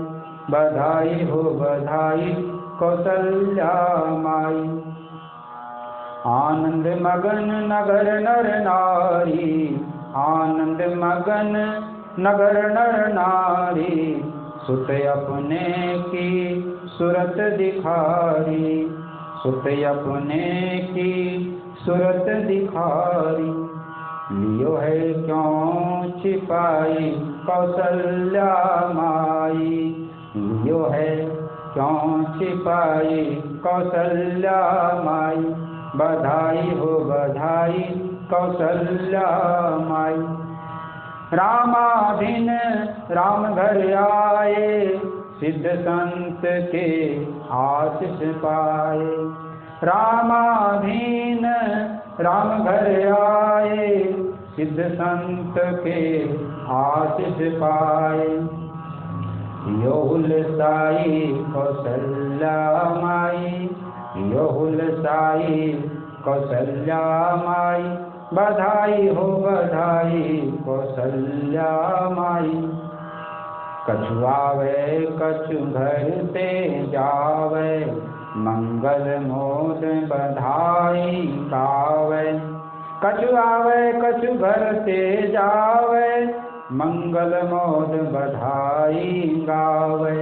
बधाई हो बधाई कौशल्या माई। आनंद मगन नगर नर नारी, आनंद मगन नगर नर नारी, सुत अपने की सूरत दिखारी, सुत अपने की सूरत दिखारी। लियो है क्यों छिपाई कौशल्या माई, लियो है क्यों छिपाई कौशल्या माई, बधाई हो बधाई कौशल्या माई। रामाधीन राम घर आए, सिद्ध संत के आशीष पाए, रामाधीन राम घर आए, सिद्ध संत के आशीष पाए। योहुल साई कौशल्या माई, योहुल साई कौशल्या माई, बधाई हो बधाई कौशल्या माई। कछु आवे कछु घर ते जावे, मंगल मोद बधाई गावे, कछु आवे कछु घर ते जावे, मंगल मोद बधाई गावे।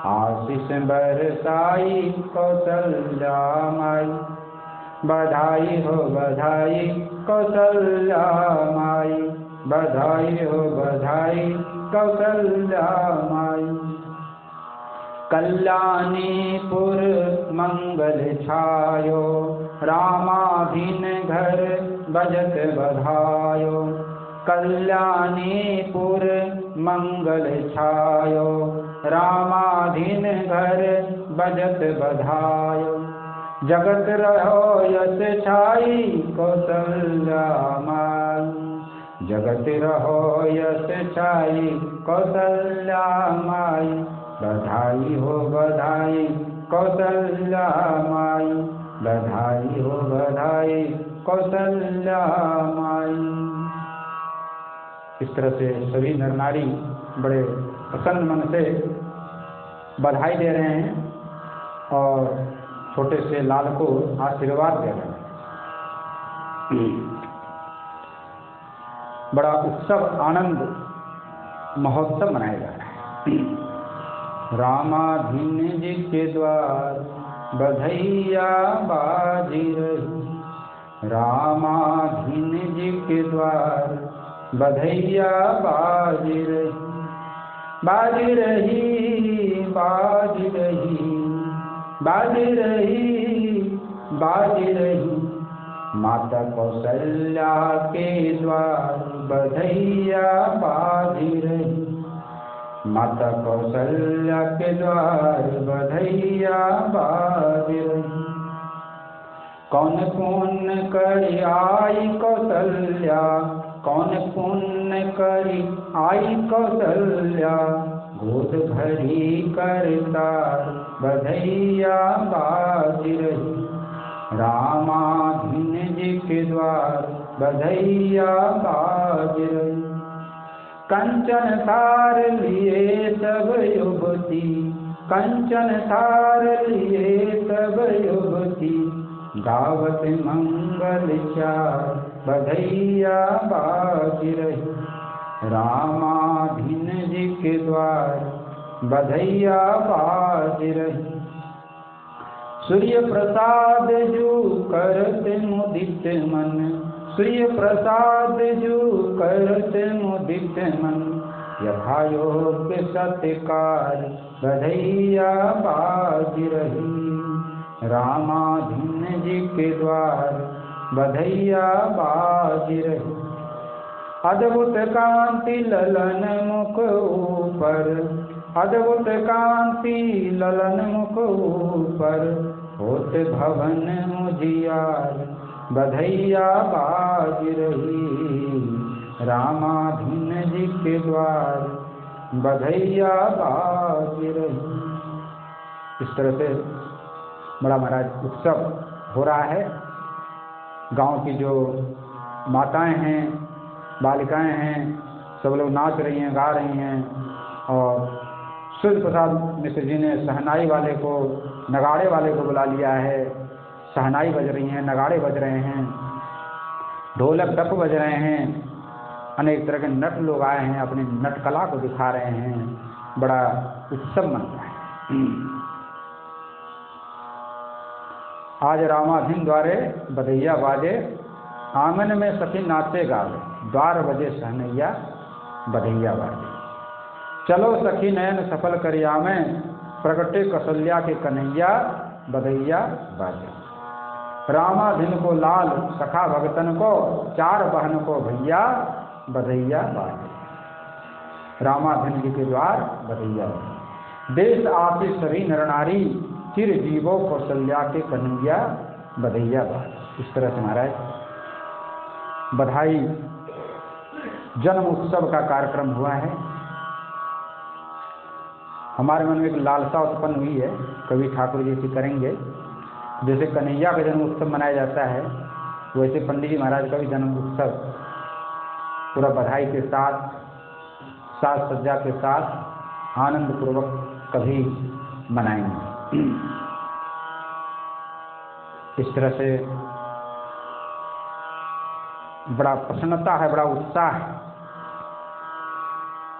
आशीष बरसाई कौशल्या माई, बधाई हो बधाई कौशल्या माई, बधाई हो बधाई कौशल्या माई। कल्याणीपुर मंगल छायो, रामाधीन घर बजत बधायो, कल्याणीपुर मंगल छायो, रामाधीन घर बजत बधायो। जगत रहो यश छाई कौशल्या माई, जगत रहो यश छाई कौशल्या माई, बधाई हो बधाई कौशल्या माई, बधाई हो बधाई कौशल्या माई। इस तरह से सभी नर नारी बड़े प्रसन्न मन से बधाई दे रहे हैं और छोटे से लाल को आशीर्वाद दे रहे हैं। बड़ा उत्सव आनंद महोत्सव मनाया जा रहा है। रामाधीन जी के द्वार बधैया बाजी रही, रामाधीन जी के द्वार बधैया बाजी रही, बाजी रही बाजी रही बाजी रही बाजी रही। माता कौशल्या के द्वार बधैया बाजी रही, माता कौशल्या के द्वार बधैया बाजी रही। कौन पुण्य करी आई कौशल्या, कौन पुण्य करी आई कौशल्या, गोद भरी करतार बधैया बाजी रही, रामाधीन जी के द्वार बधैया बाजी रही। कंचन थार लिए सब युवती, कंचन थार लिए सब युवती, गावत मंगल चार बधैया बाजी रही, रामाधीन जी के द्वार बधैया बाजी रही। सूर्य प्रसाद जो करते मुदित मन, सूर्य प्रसाद जो करते मुदित मन, यथा योग सत्कार बधैया बाजी रही, रामाधीन जी के द्वार बधैया बाजी रही। अद्भुत कांति ललन मुख ऊपर, अद्भुत कांति ललन मुख ऊपर, होत भवन मुजियार बधैया बाजी रही, रामाधीन जी के द्वार बधैया बाजी रही। इस तरह से बड़ा महाराज उत्सव हो रहा है गांव की जो माताएं हैं, बालिकाएं हैं, सब लोग नाच रही हैं, गा रही हैं। और सूर्य प्रसाद मिश्र जी ने शहनाई वाले को, नगाड़े वाले को बुला लिया है। शहनाई बज रही हैं, नगाड़े बज रहे हैं, ढोलक डप बज रहे हैं, अनेक तरह के नट लोग आए हैं, अपनी नट कला को दिखा रहे हैं। बड़ा उत्सव मनता है। आज रामाधीन द्वारे बधैया बाजे, आंगन में सखी नाचे गावे, द्वार बजे सहनैया बधैया बाजे। चलो सखी नयन सफल करिया में, प्रगटे कौशल्या के कन्हैया बधैया बाजे। रामाधीन को लाल सखा भगतन को, चार बहन को भैया बधैया बाजे। रामाधीन जी के द्वार बधैया बाजे। देश आशीष सभी नर नारी, चिर जीवो कौशल्या के कन्हैया बधैया बाजे। इस तरह से महाराज बधाई जन्म उत्सव का कार्यक्रम हुआ है। हमारे मन में एक लालसा उत्पन्न हुई है, कवि ठाकुर जी से करेंगे। जैसे कन्हैया का जन्म उत्सव मनाया जाता है, वैसे पंडित जी महाराज का भी जन्म उत्सव पूरा बधाई के साथ, साज सज्जा के साथ, आनंद पूर्वक कभी मनाएंगे। इस तरह से बड़ा प्रसन्नता है, बड़ा उत्साह है।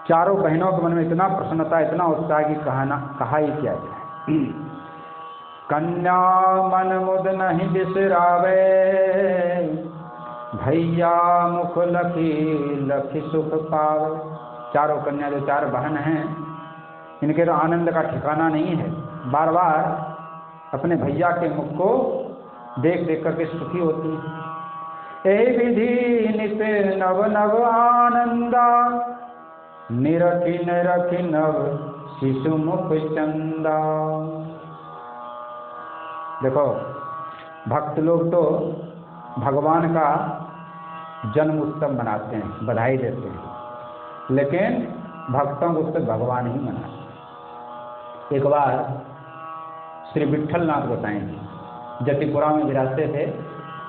चारों बहनों के मन में इतना प्रसन्नता, इतना उत्साह कि कहा ही क्या जाए। कन्या मन मुद नहीं बिसरावे, भैया मुख लखी लखी सुख पावे। चारों कन्या जो चार बहन हैं, इनके तो आनंद का ठिकाना नहीं है। बार बार अपने भैया के मुख को देख देख करके सुखी होती है। ए विधि नित नव नव आनंदा, निरखी निरखी नव शिशु मुख चंदा। देखो, भक्त लोग तो भगवान का जन्म उत्सव मनाते हैं, बधाई देते हैं, लेकिन भक्तों को उससे भगवान ही मनाते। एक बार श्री विट्ठलनाथ गोसाई जी जतिपुरा में विराजते थे।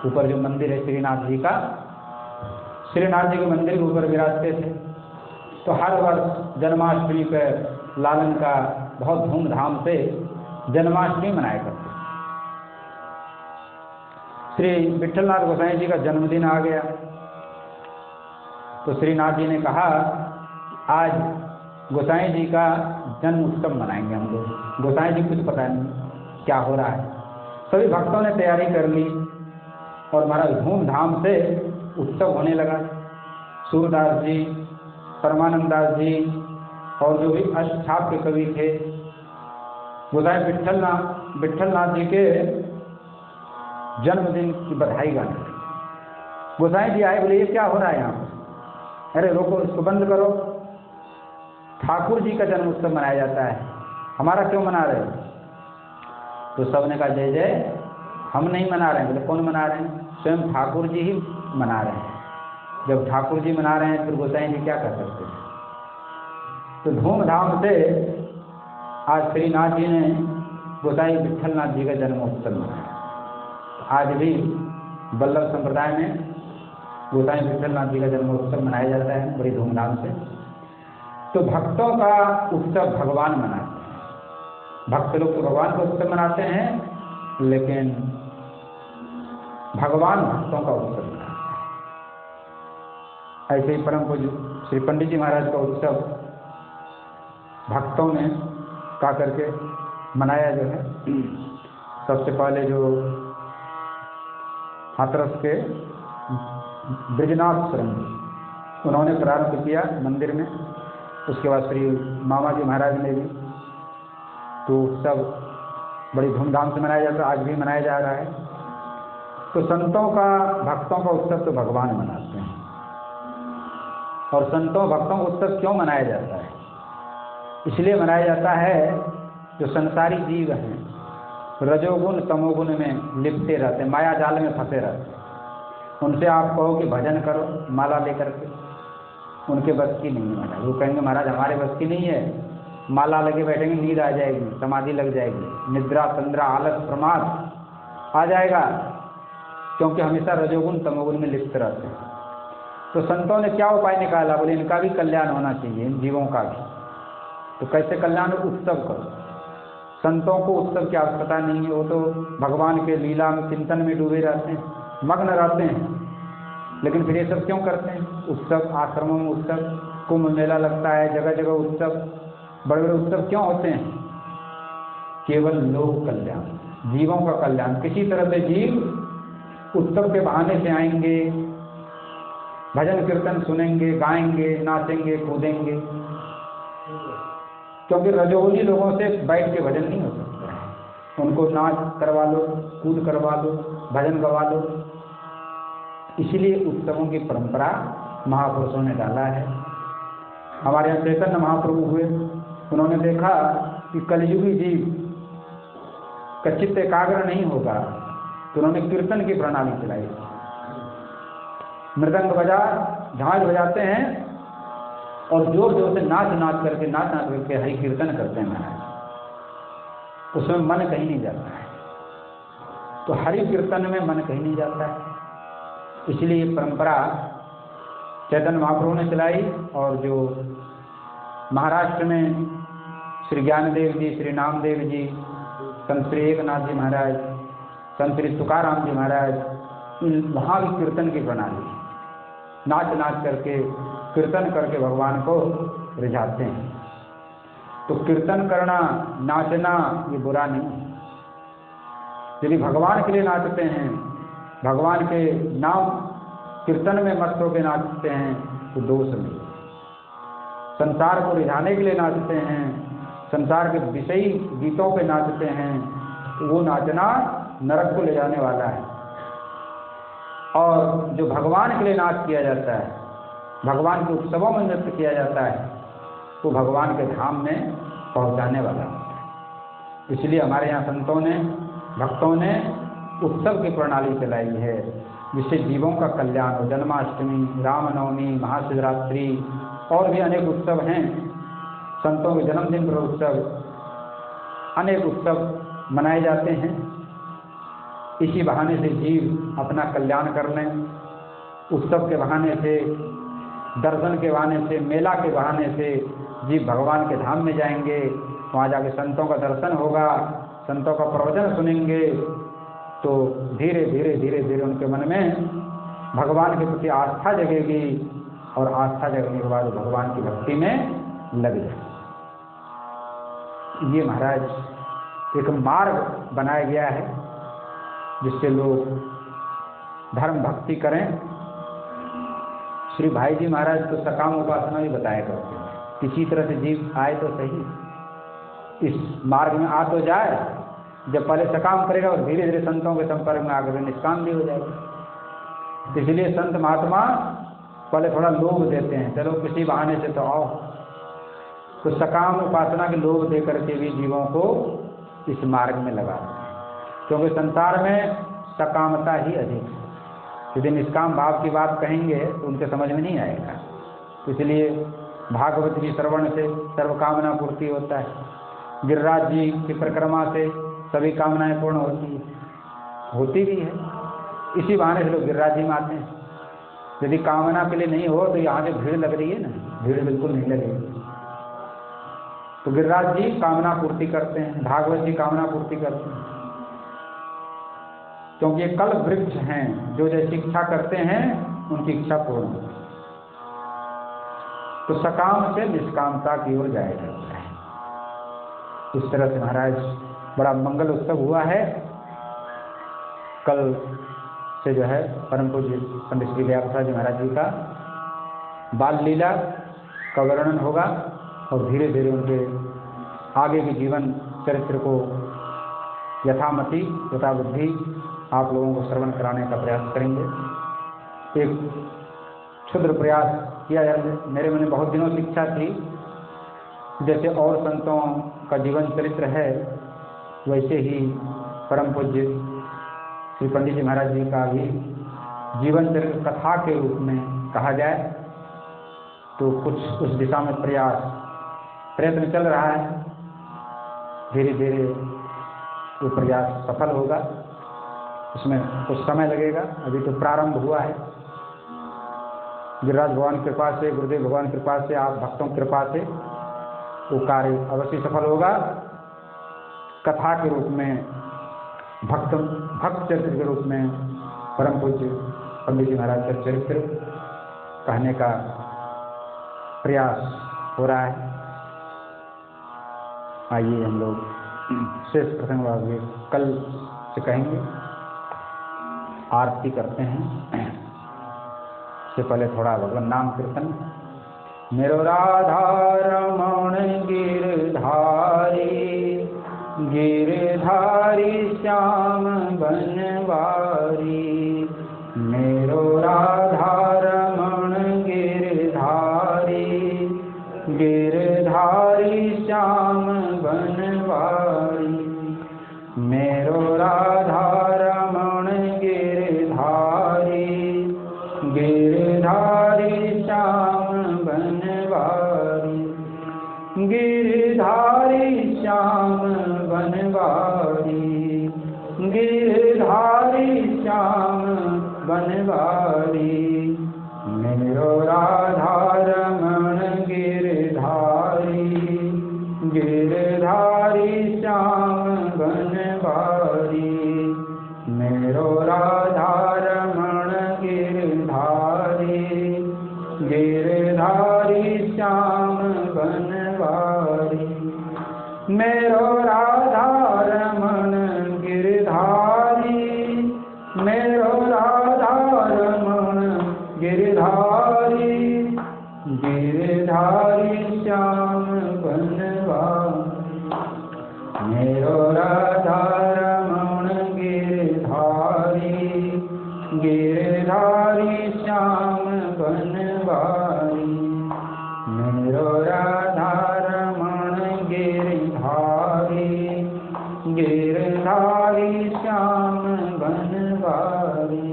ऊपर जो मंदिर है श्रीनाथ जी का, श्रीनाथ जी के मंदिर के ऊपर विराजते थे। तो हर वर्ष जन्माष्टमी पर लालन का बहुत धूमधाम से जन्माष्टमी मनाया करते। श्री विट्ठलनाथ गोसाई जी का जन्मदिन आ गया, तो श्रीनाथ जी ने कहा आज गोसाई जी का जन्म उत्सव मनाएंगे हम लोग। गोसाई जी कुछ पता नहीं क्या हो रहा है। सभी भक्तों ने तैयारी कर ली और महाराज धूमधाम से उत्सव होने लगा। सूरदास जी, परमानंद दास जी और जो भी अष्टछाप के कवि थे, गोसाई विट्ठलनाथ जी के जन्मदिन की बधाई गाने। गोसाई जी आए, बोले ये क्या हो रहा है यहाँ पर? अरे रोको, इसको बंद करो। ठाकुर जी का जन्म उत्सव मनाया जाता है, हमारा क्यों मना रहे हो? तो सबने कहा जय जय, हम नहीं मना रहे हैं। बोले कौन मना रहे हैं? स्वयं ठाकुर जी ही मना रहे हैं। जब ठाकुर जी मना रहे हैं, फिर गोसाई जी क्या कर सकते हैं? तो धूमधाम से आज श्रीनाथ जी ने गोसाई विट्ठलनाथ जी का जन्मोत्सव मनाया। आज भी बल्लभ संप्रदाय में गोसाई विट्ठलनाथ जी का जन्मोत्सव मनाया जाता है बड़ी धूमधाम से। तो भक्तों का उत्सव भगवान मनाते हैं। भक्त लोग तो भगवान का उत्सव मनाते हैं, लेकिन भगवान भक्तों का उत्सव मनाते हैं। ऐसे ही परम पूज्य श्री पंडित जी महाराज का उत्सव भक्तों ने का करके मनाया जो है। सबसे पहले जो हाथरस के ब्रजनाथ शरण उन्होंने प्रारंभ किया मंदिर में। उसके बाद श्री मामा जी महाराज ने भी, तो उत्सव बड़ी धूमधाम से मनाया जाता है, आज भी मनाया जा रहा है। तो संतों का, भक्तों का उत्सव तो भगवान मनाते हैं। और संतों भक्तों का उत्सव क्यों मनाया जाता है? इसलिए मनाया जाता है जो संसारी जीव हैं, रजोगुण तमोगुण में लिपटे रहते, माया जाल में फंसे रहते। उनसे आप कहो कि भजन करो माला लेकर के, उनके बस की नहीं है महाराज। वो कहेंगे महाराज हमारे बस की नहीं है, माला लगे बैठेंगे, नींद आ जाएगी, समाधि लग जाएगी, निद्रा तंद्रा आलस प्रमाद आ जाएगा, क्योंकि हमेशा रजोगुण तमोगुण में लिप्त रहते हैं। तो संतों ने क्या उपाय निकाला, बोले इनका भी कल्याण होना चाहिए, इन जीवों का भी। तो कैसे कल्याण? उत्सव करो। संतों को उत्सव की आवश्यकता नहीं है, वो तो भगवान के लीला में चिंतन में डूबे रहते हैं, मग्न रहते हैं। लेकिन फिर ये सब क्यों करते हैं? उत्सव, आश्रमों में उत्सव, कुंभ मेला लगता है, जगह जगह उत्सव, बड़े बड़े उत्सव क्यों होते हैं? केवल लोक कल्याण, जीवों का कल्याण। किसी तरह से जीव उत्सव के बहाने से आएंगे, भजन कीर्तन सुनेंगे, गाएंगे, नाचेंगे, कूदेंगे। क्योंकि रजोगुनी लोगों से बैठ के भजन नहीं हो सकता है। उनको नाच करवा लो, कूद करवा लो, भजन गवा लो। इसलिए उत्सवों की परंपरा महापुरुषों ने डाला है। हमारे यहाँ चैतन्य महाप्रभु हुए, उन्होंने देखा कि कलयुगी जीव का चित्त एकाग्र नहीं होगा, तो उन्होंने कीर्तन की प्रणाली चलाई। मृदंग बजा, झांझ बजाते हैं और जोर जोर से नाच नाच करके हरि कीर्तन करते हैं महाराज। उसमें मन कहीं नहीं जाता है। तो हरि कीर्तन में मन कहीं नहीं जाता है। इसलिए ये परंपरा चैतन्य महाप्रभु ने चलाई। और जो महाराष्ट्र में श्री ज्ञानदेव जी, श्री नामदेव जी, संत श्री एकनाथ जी महाराज, संत श्री तुकाराम जी महाराज, वहाँ भी कीर्तन की प्रणाली, नाच नाच करके कीर्तन करके भगवान को रिझाते हैं। तो कीर्तन करना, नाचना ये बुरा नहीं। यदि भगवान के लिए नाचते हैं, भगवान के नाम कीर्तन में मस्त होकर नाचते हैं, तो दोष नहीं। संसार को रिझाने के लिए नाचते हैं, संसार के विषयी गीतों पे नाचते हैं, तो वो नाचना नरक को ले जाने वाला है। और जो भगवान के लिए नाच किया जाता है, भगवान के उत्सवों में नृत्य किया जाता है, वो भगवान के धाम में पहुंचाने वाला होता है। इसलिए हमारे यहाँ संतों ने, भक्तों ने उत्सव की प्रणाली चलाई है, जिससे जीवों का कल्याण हो। जन्माष्टमी, रामनवमी, महाशिवरात्रि और भी अनेक उत्सव हैं। संतों के जन्मदिन पर उत्सव, अनेक उत्सव मनाए जाते हैं। इसी बहाने से जीव अपना कल्याण कर लें। उत्सव के बहाने से, दर्शन के बहाने से, मेला के बहाने से जीव भगवान के धाम में जाएंगे। वहाँ जाके संतों का दर्शन होगा, संतों का प्रवचन सुनेंगे, तो धीरे धीरे धीरे धीरे उनके मन में भगवान के प्रति आस्था जगेगी। और आस्था जगने के बाद भगवान की भक्ति में लग जाए। ये महाराज एक मार्ग बनाया गया है, जिससे लोग धर्म भक्ति करें। श्री भाई जी महाराज तो सकाम उपासना भी बताया करते हैं। किसी तरह से जीव आए तो सही, इस मार्ग में आ तो जाए। जब पहले सकाम करेगा और धीरे धीरे संतों के संपर्क में आकर निष्काम भी हो जाएगा। इसलिए संत महात्मा पहले थोड़ा लोभ देते हैं, चलो किसी बहाने से तो आओ। तो सकाम उपासना के लोभ दे करके भी जीवों को इस मार्ग में लगाते हैं, क्योंकि संसार में सकामता ही अधिक है। यदि निष्काम भाव की बात कहेंगे तो उनके समझ में नहीं आएगा। इसलिए भागवत जी श्रवण से सर्व कामना पूर्ति होता है। गिरिराज जी की परिक्रमा से सभी कामनाएं पूर्ण होती भी है। इसी बहाने से लोग गिरिराज जी में आते हैं। यदि कामना के लिए नहीं हो तो यहाँ से भीड़ लग रही है ना, भीड़ बिल्कुल नहीं लगेगी। तो गिरिराज जी कामना पूर्ति करते हैं, भागवत जी कामना पूर्ति करते हैं, क्योंकि ये कल्प वृक्ष हैं, जो जैसी इच्छा करते हैं उनकी इच्छा पूर्ण होती है। तो सकाम से निष्कामता की ओर जाया जाता है। इस तरह से महाराज बड़ा मंगल उत्सव हुआ है। कल से जो है परम पूज्य पंडित श्री दयाप्रसाद जी महाराज जी का बाल लीला का वर्णन होगा, और धीरे धीरे उनके आगे के जीवन चरित्र को यथामति यथाबुद्धि आप लोगों को श्रवण कराने का प्रयास करेंगे। एक क्षुद्र प्रयास किया जाए। मेरे मन में बहुत दिनों से इच्छा थी, जैसे और संतों का जीवन चरित्र है, वैसे ही परम पूज्य श्री पंडित जी महाराज जी का भी जीवन चरित्र कथा के रूप में कहा जाए। तो कुछ उस दिशा में प्रयत्न चल रहा है। धीरे धीरे वो प्रयास सफल होगा। इसमें कुछ समय लगेगा, अभी तो प्रारंभ हुआ है। गिरिराज भगवान की कृपा से, गुरुदेव भगवान की कृपा से, आप भक्तों की कृपा से वो कार्य अवश्य सफल होगा। कथा के रूप में, भक्त चरित्र के रूप में परम पूज्य पंडित जी महाराज का चरित्र कहने का प्रयास हो रहा है। आइए हम लोग शेष प्रसंग वाले कल से कहेंगे। आरती करते हैं, इससे पहले थोड़ा भगवान नाम कीर्तन। मेरो राधा रमण गिरधारी, गिरधारी श्याम बनवारी। मेरो राधा रमण गिरधारी, गिरधारी श्याम बनवारी। मेरो राधा रमण गिरधारी, गिरधारी श्याम बनवारी। गिरधारी श्याम बनवारी, गिरधारी श्याम बनवारी। मेरो राधा रमण गिरधारी, गिरधारी श्याम बनवारी। मेरो राधा रमण गिरधारी, गिरधारी श्याम बनवारी। मेरो राधा रमण गिरधारी, मेरो राधा रमण गिरधारी, गिरधारी श्याम बनवारी। मेरो राधा रमण गिरधारी, गिरधारी श्याम बनवारी। मेरो राधा रमण गिरधारी, गिरधारी श्याम बनवारी।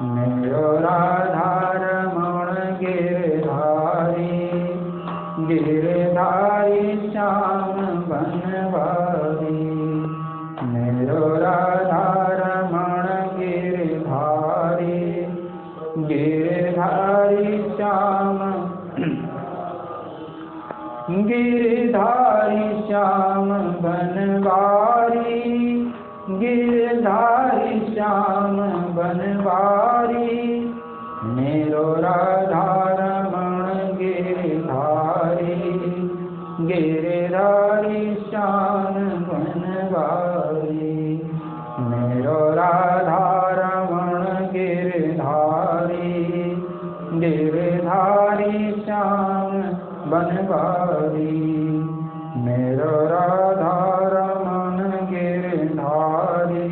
मेरो राधा रमण गिरधारी, गिरधारी श्याम बनवारी। मेरो राधा रमण गिरधारी, गिरधारी श्याम गिरधारी श्याम बनवारी, गिरधारी श्याम बनवारी। मेरो राधा रमण गिरधारी, गिरधारी श्याम बनवारी। मेरो राधा रमण गिरधारी, गिरधारी श्याम बनवारी। मेरो राधा रमण गिरधारी,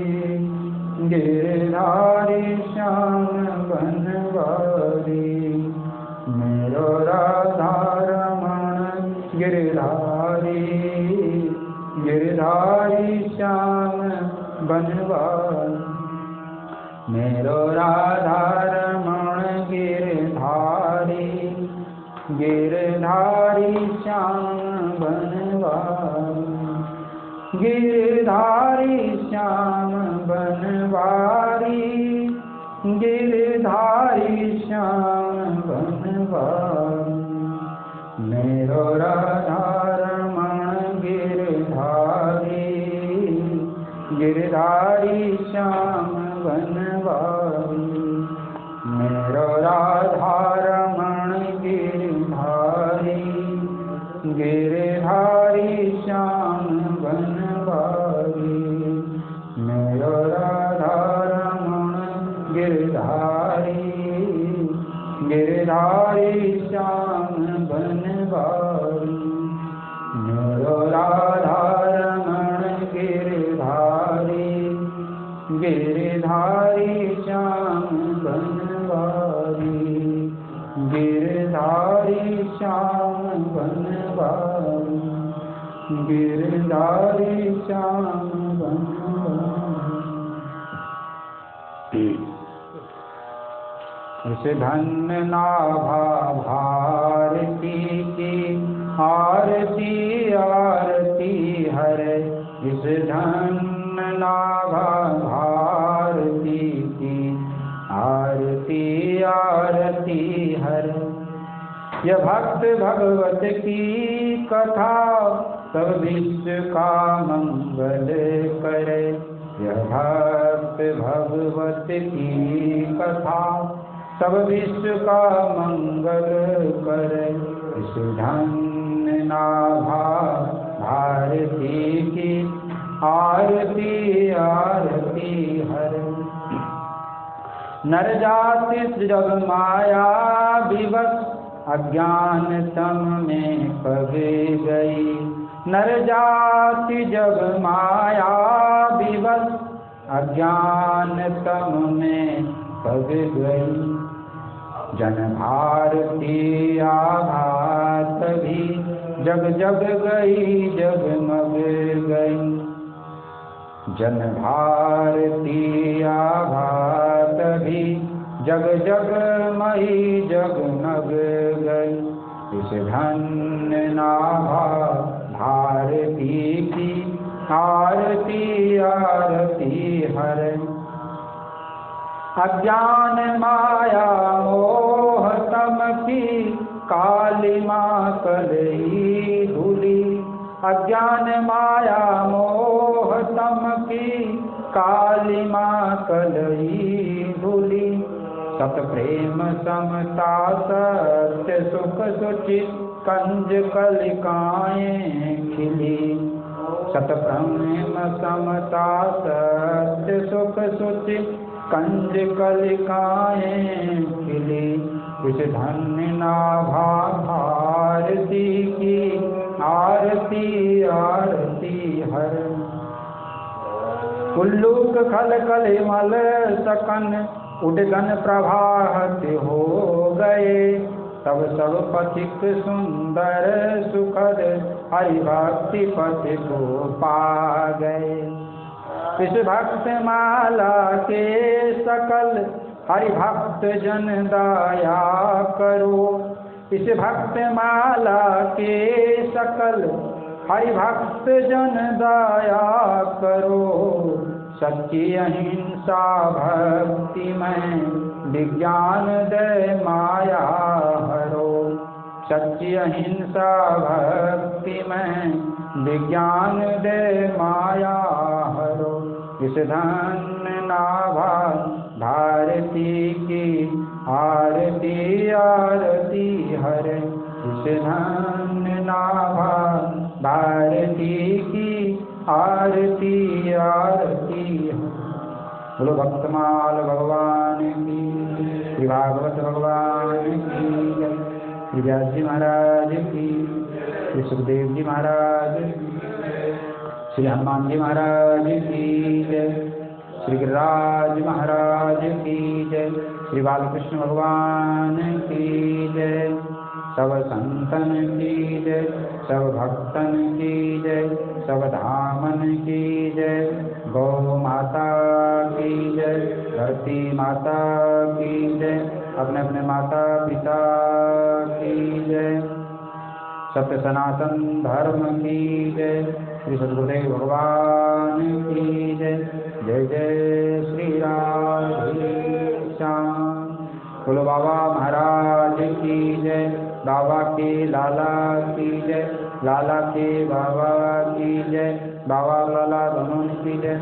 गिरधारी श्याम बनवारी। मेरो राधा रमण गिरधारी, गिरधारी श्याम बनवारी। मेरो राधा रमण गिरधारी, गिरधारी श्याम बनवारी। गिरधारी श्याम बनवारी, गिरधारी श्याम बनवारी। मेरो राधा रमण गिरधारी, गिरधारी श्याम बनवारी। मेरो राधा रमण गिरधारी, गिरधारी श्याम बनवारी। मेरो राधा रमण गिरधारी, गिरधारी श्याम बनवारी। मेरो राधा रमण गिरधारी, गिरधारी श्याम बनवारी। गिरधारी श्याम बनवारी, गिरधारी श्याम बनवारी। इस धन्य नाभा भारती की आरती आरती हरे। इस धन्य नाभा भारती आरती हर। यह भक्त भगवत की कथा सब विश्व का मंगल करे। यह भक्त भगवत की कथा सब विश्व का मंगल करे। इस धन्य नाभा भारती की आरती आरती हर। नर जाति जग माया विवश अज्ञान तम में पग गई। नर जाति जग माया विवश अज्ञान तम में पग गई। जन भारती आघात भी जग जग गई जगमग गई। जन भारती आघात भी जग जग मई जगमग गई। इस धन्य नाभा भारती की आरती आरती हर। अज्ञान माया मोह तम की कालिमा कलई धूली। अज्ञान माया मोह तम की कालिमा कलई धूली। सत प्रेम समता सत्य सुख सुचित कंज कलिकाएं खिली। सत प्रेम समता सत्य सुख सुचित कंज कलिकाएं खिली। इस धन्य नाभा भारती की आरती आरती हर। उल्लूक खल कलिमल सकन उडगन प्रभात हो गए। तब सब पथिक सुंदर सुखद हरि भक्ति पथ को पा गए। इस भक्त माला के सकल हरि भक्त जन दया करो। इस भक्त माला के सकल हरि भक्त जन दया करो। सच्ची अहिंसा भक्ति में विज्ञान दे माया हरो। सच्ची अहिंसा भक्ति में विज्ञान दे माया हरो। इस धन्य नाभा भारती की आरती आरती हर। इस धन्य नाभा भारती की आरती आरती हर। बोलो भक्तमाल भगवान की, श्री भागवत भगवान की जय। श्री व्यास जी महाराज की, श्री सुखदेव जी महाराज की, श्री हनुमान जी महाराज की जय। श्री गिरिराज महाराज की जय। श्री बालकृष्ण भगवान की जय। सब संतन की जय, सब भक्तन की जय, सब धामन की जय। गौ माता की जय, धरती माता की जय, अपने अपने माता पिता की जय। सत्य सनातन धर्म की जय। श्री सद्गुरुदेव भगवान की जय। जय जय श्री राधे श्याम। बोलो बाबा महाराज की जय। बाबा के लाला की जय, लाला के बाबा की जय, बाबा लाला दोनों की जय।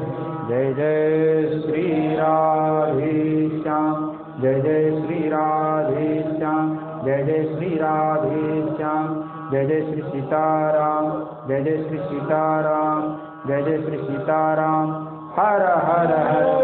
जय जय श्री राधे श्याम। जय जय श्री राधे श्याम। जय जय श्री राधे श्याम। जय जय श्री सीताराम। जय जय श्री सीताराम। जय जय श्री सीताराम। हर हर हर